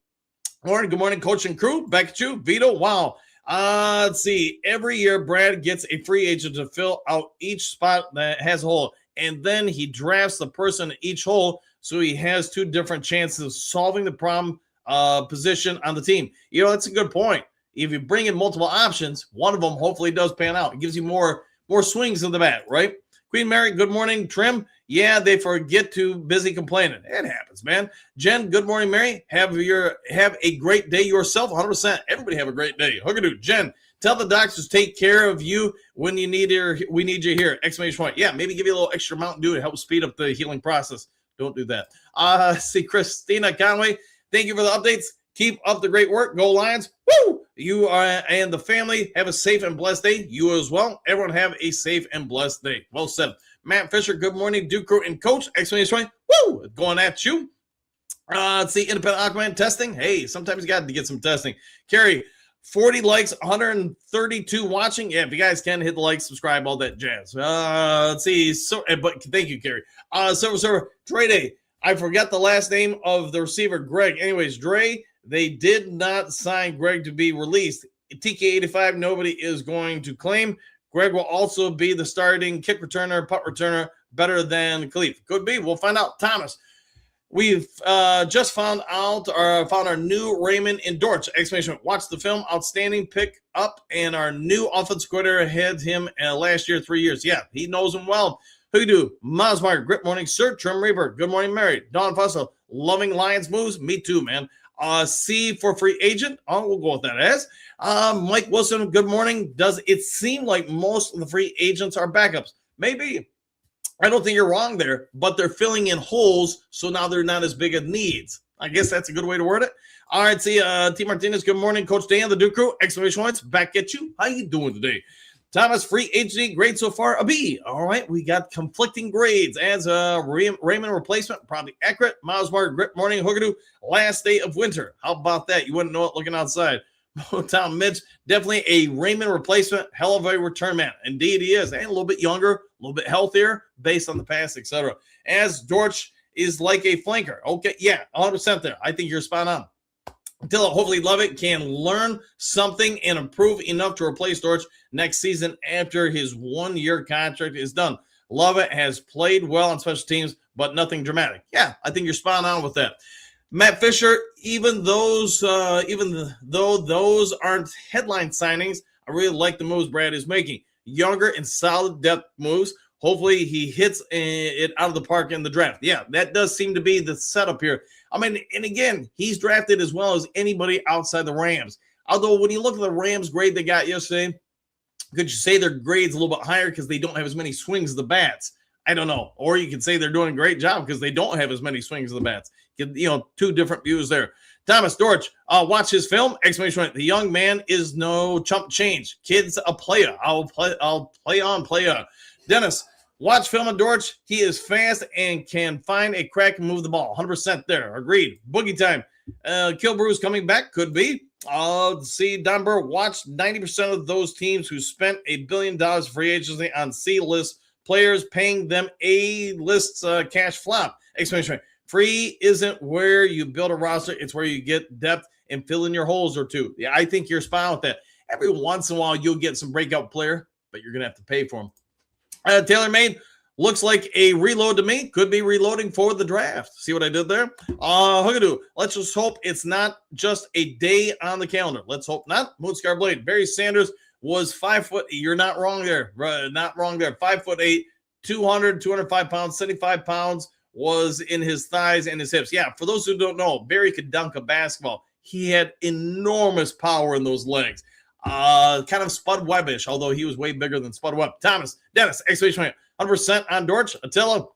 Morning, good morning, Coach and crew. Back at you. Vito, wow. Let's see. Every year, Brad gets a free agent to fill out each spot that has a hole. And then he drafts the person in each hole so he has 2 different chances of solving the problem position on the team. You know, that's a good point. If you bring in multiple options, one of them hopefully does pan out. It gives you more swings in the bat, right? Queen Mary, good morning, Trim. Yeah, they forget to busy complaining. It happens, man. Jen, good morning, Mary. Have a great day yourself. 100%. Everybody have a great day. Hookadoo. Jen, tell the doctors take care of you when you need we need you here. Exclamation point. Yeah, maybe give you a little extra Mountain Dew to help speed up the healing process. Don't do that. See, Christina Conway, thank you for the updates. Keep up the great work. Go Lions. Woo! You and the family have a safe and blessed day. You as well. Everyone have a safe and blessed day. Well said. Matt Fisher, good morning. Duke Crew and Coach. Exclamation point. Woo! Going at you. Let's see, Independent Aquaman testing. Hey, sometimes you got to get some testing. Carrie, 40 likes, 132 watching. Yeah, if you guys can, hit the like, subscribe, all that jazz. Let's see. So, but thank you, Carrie. Server, Dre Day. I forgot the last name of the receiver, Greg. Anyways, Dre, they did not sign Greg to be released. TK85, nobody is going to claim. Greg will also be the starting kick returner, punt returner, better than Khalif. Could be. We'll find out. Thomas. We've just found our new Raymond in Dortch! Exclamation! Watch the film, outstanding pick up, and our new offensive coordinator had him last year, 3 years. Yeah, he knows him well. Hoodoo, Mosmeyer, Grip Morning, Sir Trim Reaper, Good Morning Mary, Don Fussell, Loving Lions Moves, me too, man. C for free agent. Oh, we'll go with that as. Mike Wilson, good morning. Does it seem like most of the free agents are backups? Maybe. I don't think you're wrong there, but they're filling in holes, so now they're not as big of needs. I guess that's a good way to word it. All right, see, T. Martinez, good morning. Coach Dan, the Duke Crew, exclamation points, back at you. How you doing today? Thomas, free agency grade so far, a B. All right, we got conflicting grades. As a Raymond replacement, probably accurate. Miles Mark, Grip Morning, Hookadoo, last day of winter. How about that? You wouldn't know it looking outside. Tom Mitch, definitely a Raymond replacement, hell of a return man. Indeed, he is. And a little bit younger, a little bit healthier based on the past, etc. As Dortch is like a flanker. Okay, yeah, 100% there. I think you're spot on. Until hopefully Lovett can learn something and improve enough to replace Dortch next season after his 1-year contract is done. Lovett has played well on special teams, but nothing dramatic. Yeah, I think you're spot on with that. Matt Fisher, even though those aren't headline signings, I really like the moves Brad is making. Younger and solid depth moves. Hopefully he hits it out of the park in the draft. Yeah, that does seem to be the setup here. I mean, and again, he's drafted as well as anybody outside the Rams. Although when you look at the Rams grade they got yesterday, could you say their grade's a little bit higher because they don't have as many swings of the bats? I don't know. Or you could say they're doing a great job because they don't have as many swings of the bats. You know, two different views there. Thomas Dortch, watch his film. Exclamation point. The young man is no chump change. Kid's a player. I'll play on. Dennis, watch film of Dortch. He is fast and can find a crack and move the ball. 100% there. Agreed. Boogie time. Kilbrew's coming back. Could be. See, Don Burr, watch 90% of those teams who spent $1 billion free agency on C-list players, paying them A-list cash flop. Exclamation point. Free isn't where you build a roster. It's where you get depth and fill in your holes or two. Yeah, I think you're spot on with that. Every once in a while, you'll get some breakout player, but you're going to have to pay for them. Taylor Made looks like a reload to me. Could be reloading for the draft. See what I did there? Hookadoo, let's just hope it's not just a day on the calendar. Let's hope not. Moonscar Blade, Barry Sanders was 5 foot. You're not wrong there. Not wrong there. 5'8", 205 pounds, 75 pounds. Was in his thighs and his hips. Yeah, for those who don't know, Barry could dunk a basketball. He had enormous power in those legs. Kind of Spud Webbish, although he was way bigger than Spud Webb. Thomas, Dennis, exclamation point, 100% on Dortch. Attila,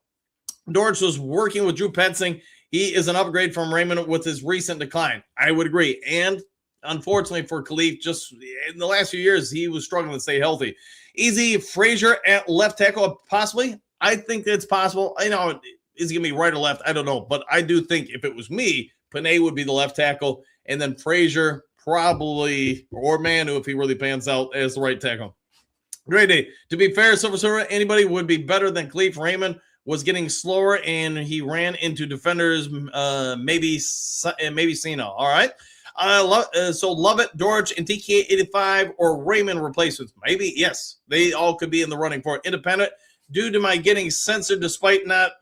Dortch was working with Drew Petzing. He is an upgrade from Raymond with his recent decline. I would agree. And unfortunately for Khalif, just in the last few years, he was struggling to stay healthy. Easy Frazier at left tackle, possibly. I think it's possible. I know. Is he going to be right or left? I don't know. But I do think if it was me, Panay would be the left tackle. And then Frazier probably, or Manu if he really pans out, as the right tackle. Great day. To be fair, Silver Silver, anybody would be better than Khalif. Raymond was getting slower, and he ran into defenders, maybe Cena. All right. So Lovett, Dortch, and TK85 or Raymond replacements. Maybe, yes. They all could be in the running for it. Independent. Due to my getting censored despite not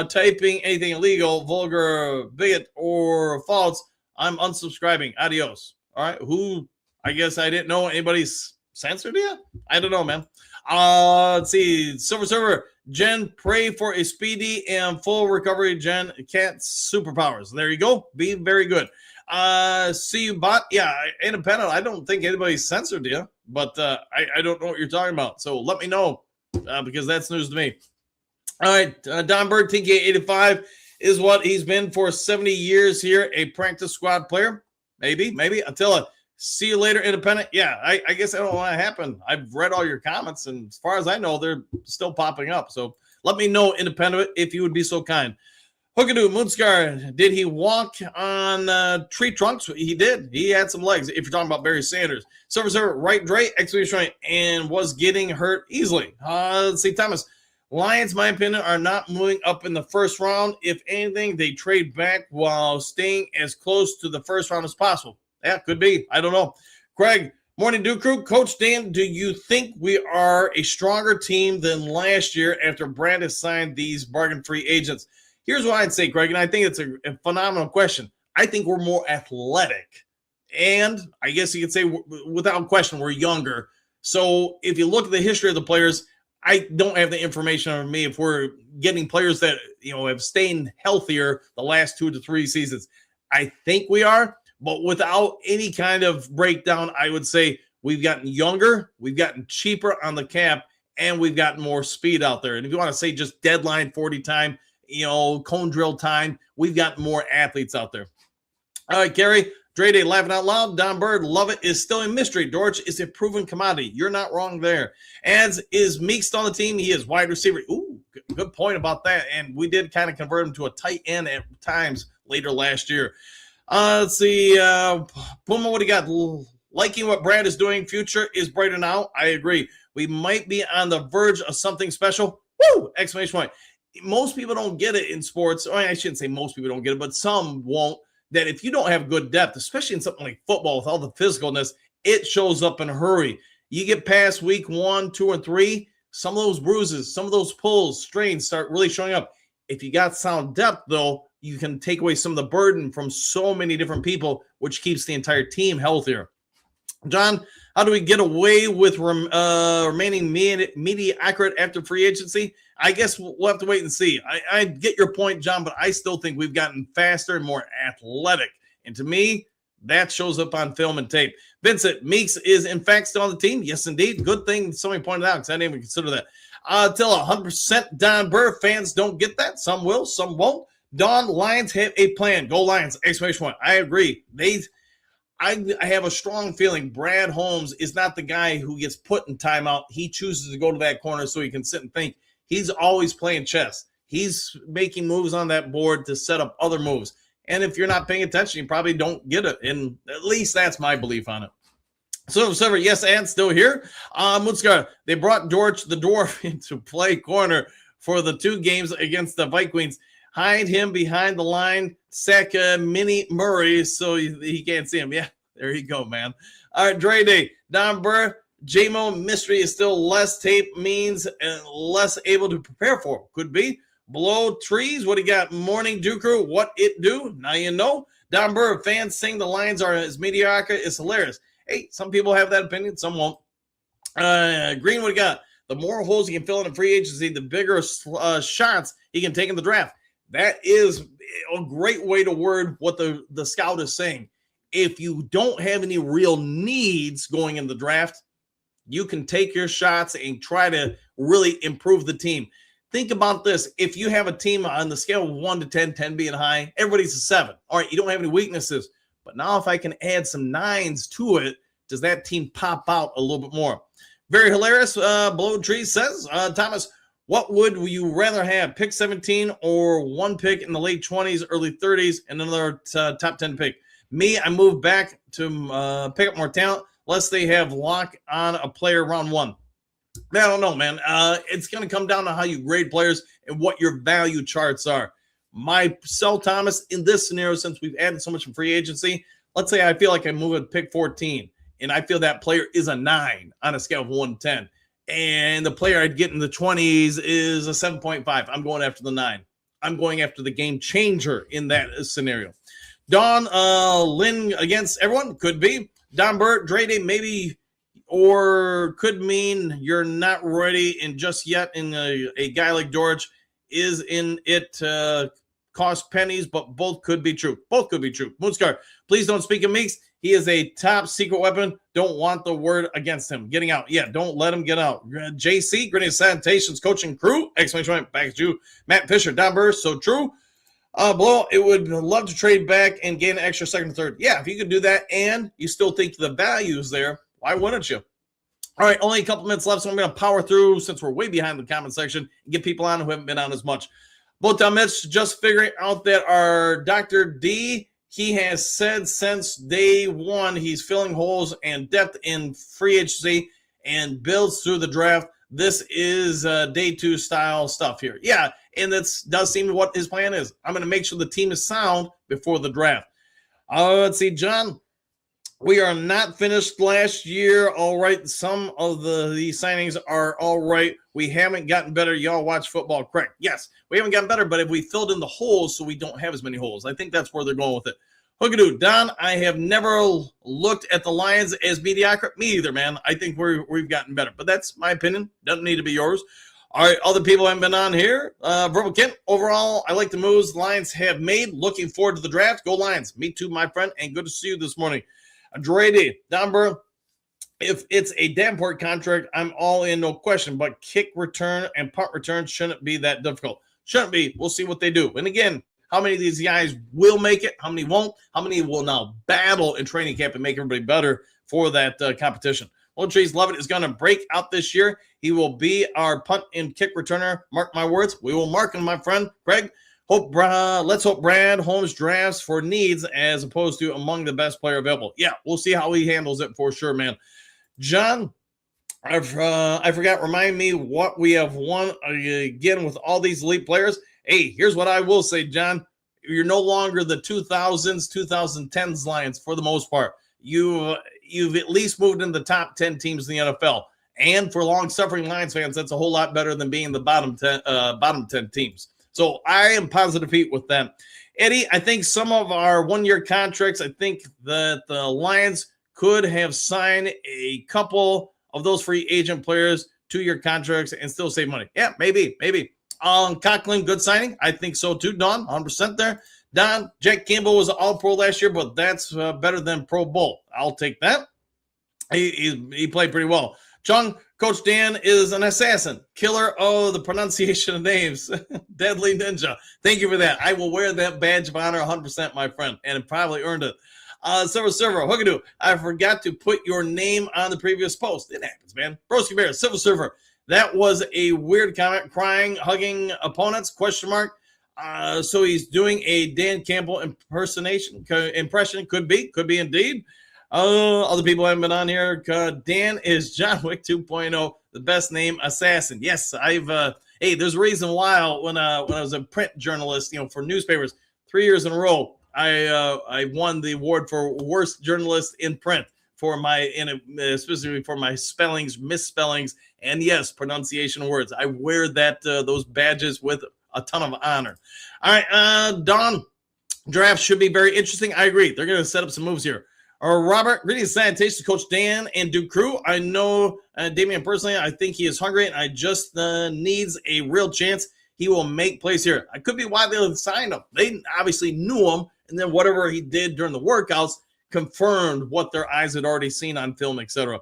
typing anything illegal, vulgar, bigot, or false, I'm unsubscribing. Adios. All right. Who? I guess I didn't know anybody's censored yet. I don't know, man. Let's see. Silver Server. Jen, pray for a speedy and full recovery. Jen, Cat's superpowers. There you go. Be very good. See you, bot. Yeah, independent. I don't think anybody's censored you, but I don't know what you're talking about. So let me know because that's news to me. All right, Don Bird, TK85 is what he's been for 70 years here, a practice squad player. Maybe. Attila, see you later, independent. Yeah, I guess I don't know what happened. I've read all your comments, and as far as I know, they're still popping up. So let me know, independent, if you would be so kind. Hookadoo, Moonscar, did he walk on tree trunks? He did. He had some legs, if you're talking about Barry Sanders. Server, right, Dre, exclamation point, and was getting hurt easily. Let's see, Thomas. Lions, my opinion, are not moving up in the first round. If anything, they trade back while staying as close to the first round as possible. Yeah, could be. I don't know. Craig, morning, Duke Crew. Coach Dan, do you think we are a stronger team than last year after Brad has signed these bargain-free agents? Here's what I'd say, Greg, and I think it's a phenomenal question. I think we're more athletic. And I guess you could say, without question, we're younger. So if you look at the history of the players, I don't have the information on me if we're getting players that, have stayed healthier the last 2 to 3 seasons. I think we are, but without any kind of breakdown, I would say we've gotten younger, we've gotten cheaper on the cap, and we've gotten more speed out there. And if you want to say just deadline 40 time, cone drill time, we've got more athletes out there. All right, Gary, Dre Day laughing out loud. Don Bird, love it, is still a mystery. Dortch is a proven commodity. You're not wrong there. As is Meek still on the team. He is wide receiver. Ooh, good point about that. And we did kind of convert him to a tight end at times later last year. Let's see. Puma, what do you got? Liking what Brad is doing. Future is brighter now. I agree. We might be on the verge of something special. Woo! Exclamation point. Most people don't get it in sports. Or I shouldn't say most people don't get it, but some won't. That if you don't have good depth, especially in something like football with all the physicalness, it shows up in a hurry. You get past week 1, 2, and 3, some of those bruises, some of those pulls, strains start really showing up. If you got sound depth, though, you can take away some of the burden from so many different people, which keeps the entire team healthier. John, how do we get away with remaining mediocre after free agency? I guess we'll have to wait and see. I get your point, John, but I still think we've gotten faster and more athletic. And to me, that shows up on film and tape. Vincent, Meeks is in fact still on the team. Yes, indeed. Good thing somebody pointed out because I didn't even consider that. Till 100% Don Burr fans don't get that. Some will, some won't. Don, Lions have a plan. Go Lions! Exclamation point. I agree. I have a strong feeling Brad Holmes is not the guy who gets put in timeout. He chooses to go to that corner so he can sit and think. He's always playing chess. He's making moves on that board to set up other moves. And if you're not paying attention, you probably don't get it. And at least that's my belief on it. So, Silver, yes, and still here. Mutska, they brought George the Dwarf into play corner for the 2 games against the Vikings. Hide him behind the line, sack Mini Murray so he can't see him. Yeah, there you go, man. All right, Dre Day, Don Burr, J-Mo mystery is still less tape means and less able to prepare for. Could be. Below trees, what do you got? Morning, Duke Crew, what it do? Now you know. Don Burr, fans saying the Lions are as mediocre is hilarious. Hey, some people have that opinion, some won't. Green, what do you got? The more holes he can fill in a free agency, the bigger shots he can take in the draft. That is a great way to word what the scout is saying. If you don't have any real needs going in the draft, you can take your shots and try to really improve the team. Think about this. If you have a team on the scale of 1 to 10, 10 being high, everybody's a 7. All right, you don't have any weaknesses. But now if I can add some 9s to it, does that team pop out a little bit more? Very hilarious. Below Trees says, Thomas, what would you rather have, pick 17 or 1 pick in the late 20s, early 30s, and another top 10 pick? Me, I move back to pick up more talent, lest they have lock on a player round 1. I don't know, man. It's going to come down to how you grade players and what your value charts are. Myself, Thomas, in this scenario, since we've added so much in free agency, let's say I feel like I move at pick 14, and I feel that player is a 9 on a scale of 1 to 10. And the player I'd get in the 20s is a 7.5. I'm going after the 9. I'm going after the game changer in that scenario. Don Lynn against everyone, could be. Don Burt, Dre Day, maybe, or could mean you're not ready and just yet in a guy like George is in it cost pennies, but both could be true. Both could be true. Moonscar, please don't speak of Meeks. He is a top secret weapon. Don't want the word against him. Getting out. Yeah, don't let him get out. JC, Grenade Sanitation's coaching crew. Exclamation point. Back to you. Matt Fisher, Don Burr, so true. Blow, it would love to trade back and gain an extra second and third. Yeah, if you could do that and you still think the value is there, why wouldn't you? All right, only a couple minutes left, so I'm going to power through since we're way behind the comment section and get people on who haven't been on as much. Botamich just figuring out that our Dr. D, he has said since day one he's filling holes and depth in free agency and builds through the draft. This is day 2 style stuff here. Yeah, and that does seem what his plan is. I'm going to make sure the team is sound before the draft. Let's see, John. We are not finished last year. All right. Some of the signings are all right. We haven't gotten better. Y'all watch football, correct? Yes, we haven't gotten better, but if we filled in the holes so we don't have as many holes, I think that's where they're going with it. Hookadoo, Don, I have never looked at the Lions as mediocre. Me either, man. I think we've gotten better, but that's my opinion. Doesn't need to be yours. All right, other people haven't been on here. Verbal Kent, overall, I like the moves Lions have made. Looking forward to the draft. Go Lions. Me too, my friend, and good to see you this morning. Drady, Donber, if it's a Davenport contract, I'm all in, no question, but kick return and punt return shouldn't be that difficult. Shouldn't be. We'll see what they do. And again, how many of these guys will make it? How many won't? How many will now battle in training camp and make everybody better for that competition? Well, Chase Lovett is going to break out this year. He will be our punt and kick returner. Mark my words. We will mark him, my friend. Craig, let's hope Brad Holmes drafts for needs as opposed to among the best player available. Yeah, we'll see how he handles it for sure, man. John, I forgot. Remind me what we have won again with all these elite players. Hey, here's what I will say, John. You're no longer the 2000s, 2010s Lions for the most part. You've at least moved in the top 10 teams in the NFL. And for long-suffering Lions fans, that's a whole lot better than being the bottom 10 teams. So I am positive heat with them. Eddie, I think some of our one-year contracts, I think that the Lions could have signed a couple of those free agent players 2-year contracts and still save money. Yeah, maybe. Conklin, good signing. I think so too, Don, 100% there. Don, Jack Campbell was an all-pro last year, but that's better than Pro Bowl. I'll take that. He played pretty well. Chung, Coach Dan is an assassin, killer of the pronunciation of names, deadly ninja. Thank you for that. I will wear that badge of honor 100%, my friend, and probably earned it. Server, Hookadoo, I forgot to put your name on the previous post. It happens, man. Broski Bear, Civil Server. That was a weird comment. Crying, hugging opponents, question mark. So he's doing a Dan Campbell impression. Could be indeed. Other people haven't been on here. Dan is John Wick 2.0, the best name assassin. Yes, hey, there's a reason why when I was a print journalist, for newspapers, 3 years in a row, I won the award for worst journalist in print specifically for my spellings, misspellings, and yes, pronunciation words. I wear those badges with a ton of honor. All right, Don, draft should be very interesting. I agree. They're going to set up some moves here. Robert, greetings, salutations, Coach Dan and Duke Crew. I know Damian personally. I think he is hungry, and I just needs a real chance. He will make plays here. I could be why they signed him. They obviously knew him, and then whatever he did during the workouts confirmed what their eyes had already seen on film, etc.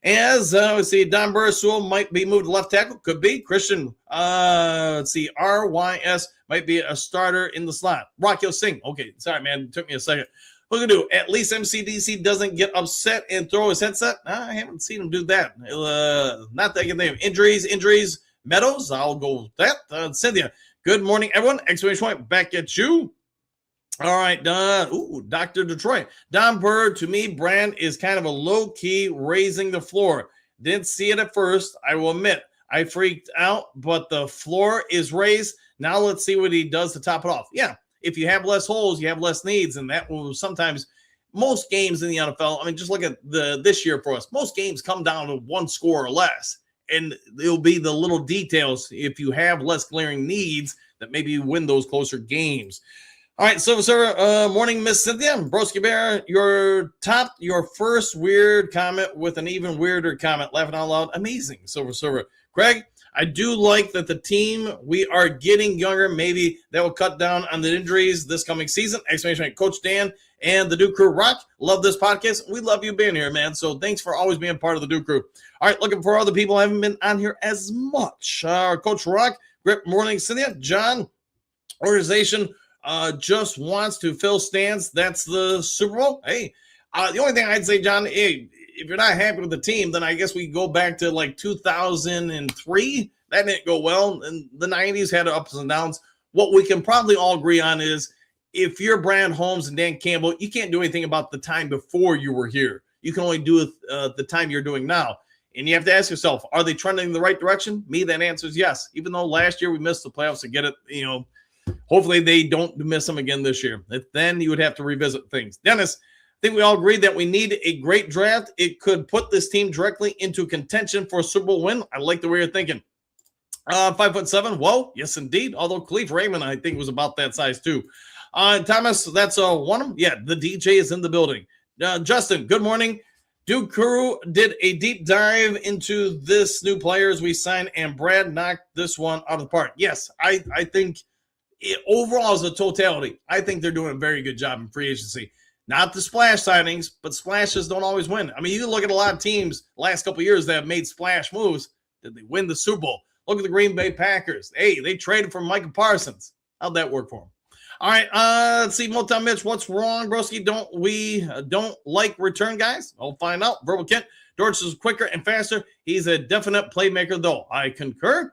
As let's see, Don Burrell might be moved to left tackle. Could be. Christian, let's see, RYS might be a starter in the slot. Raquel Singh. Okay, sorry, man. It took me a second. What can do? At least MCDC doesn't get upset and throw his headset. I haven't seen him do that. Not that I can think of. Injuries. Meadows, I'll go with that. Cynthia, good morning, everyone. Exclamation point, back at you. All right, Dr. Detroit. Don Bird, to me, Brand is kind of a low-key raising the floor. Didn't see it at first, I will admit. I freaked out, but the floor is raised. Now let's see what he does to top it off. Yeah, if you have less holes, you have less needs, and that will sometimes most games in the NFL, I mean, just look at this year for us. Most games come down to one score or less, and it'll be the little details if you have less glaring needs that maybe you win those closer games. All right, Silver Server, morning, Miss Cynthia. Broski Bear, your first weird comment with an even weirder comment. Laughing out loud. Amazing, Silver Server. Craig, I do like that the team, we are getting younger. Maybe that will cut down on the injuries this coming season. Exclamation point, Coach Dan and the Duke Crew rock. Love this podcast. We love you being here, man. So thanks for always being part of the Duke Crew. All right, looking for other people who haven't been on here as much. Coach Rock, great morning, Cynthia. John, organization just wants to fill stands. That's the Super Bowl. Hey, the only thing I'd say, John, hey, if you're not happy with the team, then I guess we go back to like 2003. That didn't go well. And the 90s had ups and downs. what we can probably all agree on is if you're Brad Holmes and Dan Campbell, you can't do anything about the time before you were here. You can only do the time you're doing now. And you have to ask yourself, are they trending in the right direction? Me, that answer is yes. Even though last year we missed the playoffs to get it, hopefully they don't miss them again this year. Then you would have to revisit things. Dennis, I think we all agreed that we need a great draft. It could put this team directly into contention for a Super Bowl win. I like the way you're thinking. 5'7", whoa, yes indeed. Although Khalif Raymond, I think, was about that size too. Thomas, that's one of them. Yeah, the DJ is in the building. Justin, good morning. Duke Crew did a deep dive into this new players we signed, and Brad knocked this one out of the park. Yes, I think overall as a totality, I think they're doing a very good job in free agency. Not the splash signings, but splashes don't always win. I mean, you can look at a lot of teams last couple of years that have made splash moves. Did they win the Super Bowl? Look at the Green Bay Packers. Hey, they traded for Micah Parsons. How'd that work for them? All right, let's see. Multi Mitch, what's wrong, broski? Don't like return guys? I'll find out. Verbal Kent, Dortch is quicker and faster. He's a definite playmaker, though. I concur.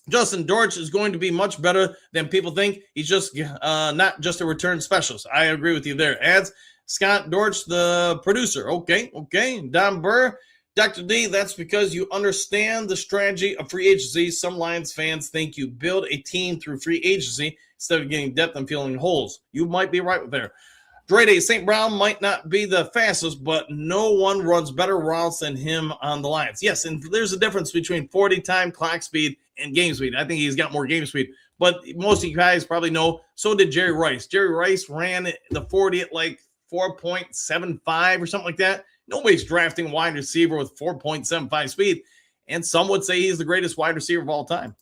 Justin, Dortch is going to be much better than people think. He's just not just a return specialist. I agree with you there. Adds Scott Dortch, the producer. Okay. Don Burr, Dr. D, that's because you understand the strategy of free agency. Some Lions fans think you build a team through free agency instead of getting depth and filling holes. You might be right there. Drade St. Brown might not be the fastest, but no one runs better routes than him on the Lions. Yes, and there's a difference between 40-time clock speed and game speed. I think he's got more game speed. But most of you guys probably know, so did Jerry Rice. Jerry Rice ran the 40 at like 4.75 or something like that. Nobody's drafting wide receiver with 4.75 speed. And some would say he's the greatest wide receiver of all time.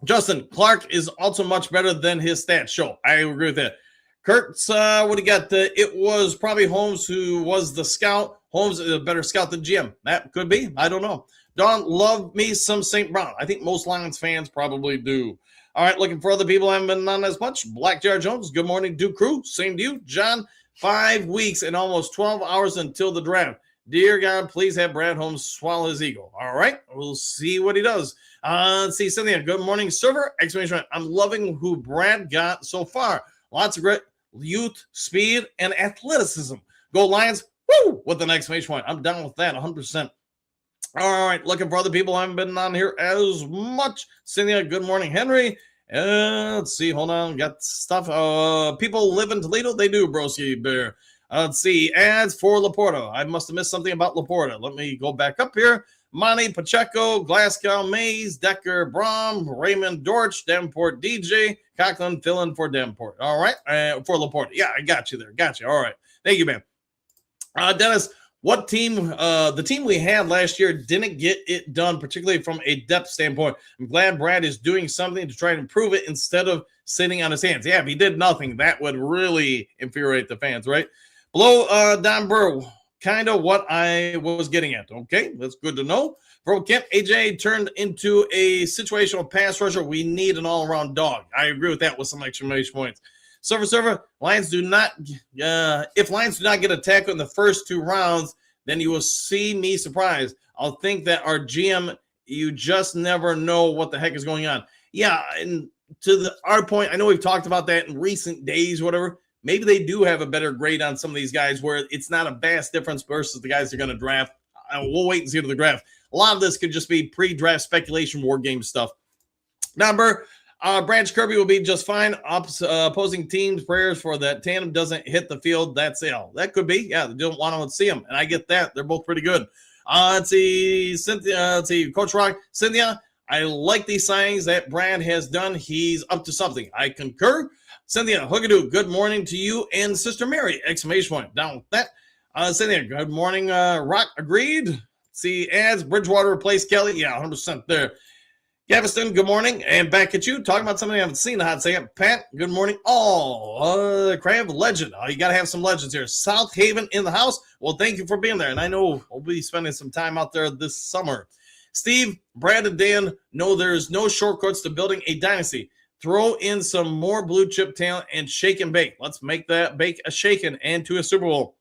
Justin, Clark is also much better than his stats show. I agree with that. Kurtz, what do you got? It was probably Holmes who was the scout. Holmes is a better scout than GM. That could be. I don't know. Don, love me some St. Brown. I think most Lions fans probably do. All right, looking for other people I haven't been on as much. Black Jar Jones, good morning, Duke Crew. Same to you. John, 5 weeks and almost 12 hours until the draft. Dear God, please have Brad Holmes swallow his ego. All right, we'll see what he does. Let's see, Cynthia, good morning, server. Exclamation point. I'm loving who Brad got so far. Lots of great youth, speed, and athleticism. Go Lions, woo, with an exclamation point. I'm down with that 100%. All right, looking for other people I haven't been on here as much. Cynthia, good morning, Henry. Let's see, hold on, got stuff. People live in Toledo? They do, broski bear. Let's see, ads for Laporta. I must have missed something about Laporta. Let me go back up here. Monty, Pacheco, Glasgow, Mays, Decker, Brom, Raymond, Dortch, Davenport, DJ, Conklin, fill in for Davenport. All right, for Laporta. Yeah, I got you there. Got you. All right. Thank you, man. Dennis, what team, the team we had last year didn't get it done, particularly from a depth standpoint. I'm glad Brad is doing something to try to improve it instead of sitting on his hands. Yeah, if he did nothing, that would really infuriate the fans, right? Below Don Burr, kind of what I was getting at. Okay, that's good to know. Bro, Kemp, AJ turned into a situational pass rusher. We need an all-around dog. I agree with that with some exclamation points. Server, Lions do not, if Lions do not get a tackle in the first 2 rounds, then you will see me surprised. I'll think that our GM, you just never know what the heck is going on. Yeah, and to our point, I know we've talked about that in recent days, whatever. Maybe they do have a better grade on some of these guys where it's not a vast difference versus the guys they're going to draft. We'll wait and see to the draft. A lot of this could just be pre-draft speculation, war game stuff. Number, Branch Kirby will be just fine. Opposing teams' prayers for that tandem doesn't hit the field. That's L. That could be. Yeah, they don't want to see them, and I get that. They're both pretty good. Let's see, Cynthia. Let's see, Coach Rock. Cynthia, I like these signings that Brad has done. He's up to something. I concur. Cynthia, Hoogadoo, good morning to you and Sister Mary, exclamation point. Down with that. Cynthia, good morning. Rock, agreed. See, ads, Bridgewater replaced Kelly. Yeah, 100% there. Galveston, good morning. And back at you, talking about something I haven't seen in a hot second. Pat, good morning. Crab, legend. You got to have some legends here. South Haven in the house. Well, thank you for being there. And I know we'll be spending some time out there this summer. Steve, Brad, and Dan know there's no shortcuts to building a dynasty. Throw in some more blue chip talent and shake and bake. Let's make that bake a shaken and to a Super Bowl.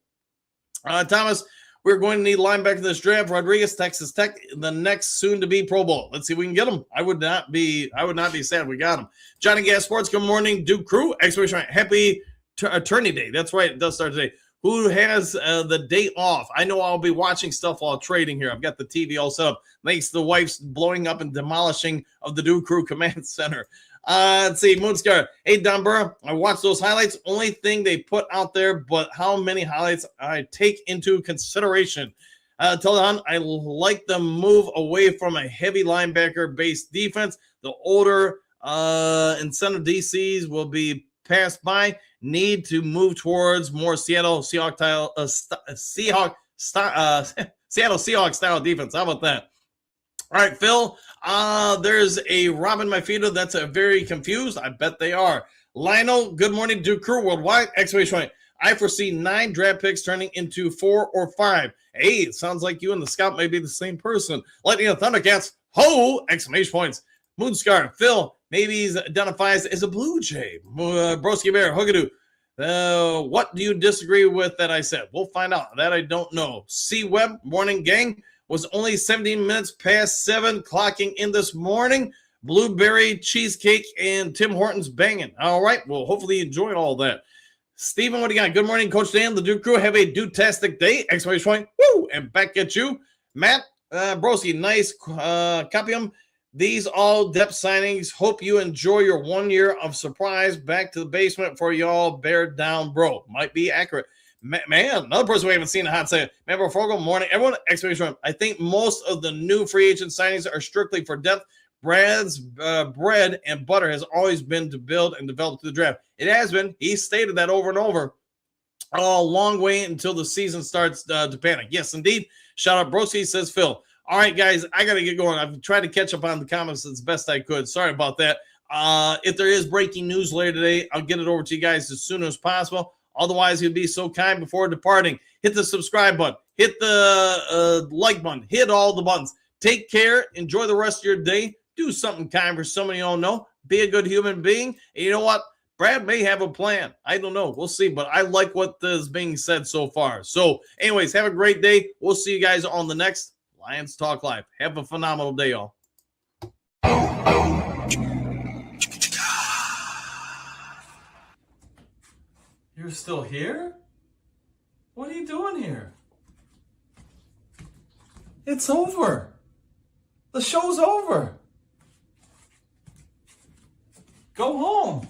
Thomas, We're going to need linebacker in this draft. Rodriguez, Texas Tech, the next soon-to-be Pro Bowl. Let's see if we can get him. I would not be sad if we got him. Johnny Gas Sports, good morning. Duke Crew, exclamation point. Happy Attorney Day. That's right. It does start today. Who has the day off? I know I'll be watching stuff while trading here. I've got the TV all set up. Thanks to the wife's blowing up and demolishing of the Duke Crew Command Center. Let's see, Moonscar. Hey, Don Burrow, I watched those highlights. Only thing they put out there, but how many highlights I take into consideration. Tell Don, I like the move away from a heavy linebacker-based defense. The older incentive DCs will be passed by. Need to move towards more Seattle Seahawks style defense. How about that? All right, Phil. There's a Robin Mafito that's very confused. I bet they are. Lionel, good morning, Duke Crew Worldwide. Exclamation point. I foresee 9 draft picks turning into 4 or 5. Hey, it sounds like you and the scout may be the same person. Lightning and Thundercats. Ho! Exclamation points. Moonscar, Phil, maybe he identifies as a Blue Jay. Broski Bear, Hoogadoo. What do you disagree with that I said? We'll find out. That I don't know. C Web, morning gang, was only 17 minutes past 7, clocking in this morning. Blueberry cheesecake and Tim Hortons banging. All right. Well, hopefully you enjoyed all that. Steven, what do you got? Good morning, Coach Dan. The Duke Crew have a Duke-tastic day. Exclamation point. Woo! And back at you. Matt, Broski, nice. Copy them. These all depth signings. Hope you enjoy your 1 year of surprise. Back to the basement for y'all. Bear down, bro. Might be accurate. Man, another person we haven't seen in a hot second. Remember, Fogel, morning. Everyone, exclamation point. I think most of the new free agent signings are strictly for depth. Brad's bread and butter has always been to build and develop to the draft. It has been. He stated that over and over. A long way until the season starts to panic. Yes, indeed. Shout out, Broski, says Phil. All right, guys, I got to get going. I've tried to catch up on the comments as best I could. Sorry about that. If there is breaking news later today, I'll get it over to you guys as soon as possible. Otherwise, you'd be so kind before departing. Hit the subscribe button. Hit the like button. Hit all the buttons. Take care. Enjoy the rest of your day. Do something kind for somebody you don't know. Be a good human being. And you know what? Brad may have a plan. I don't know. We'll see. But I like what is being said so far. So, anyways, have a great day. We'll see you guys on the next Lions Talk Live. Have a phenomenal day, y'all. You're still here? What are you doing here? It's over. The show's over. Go home.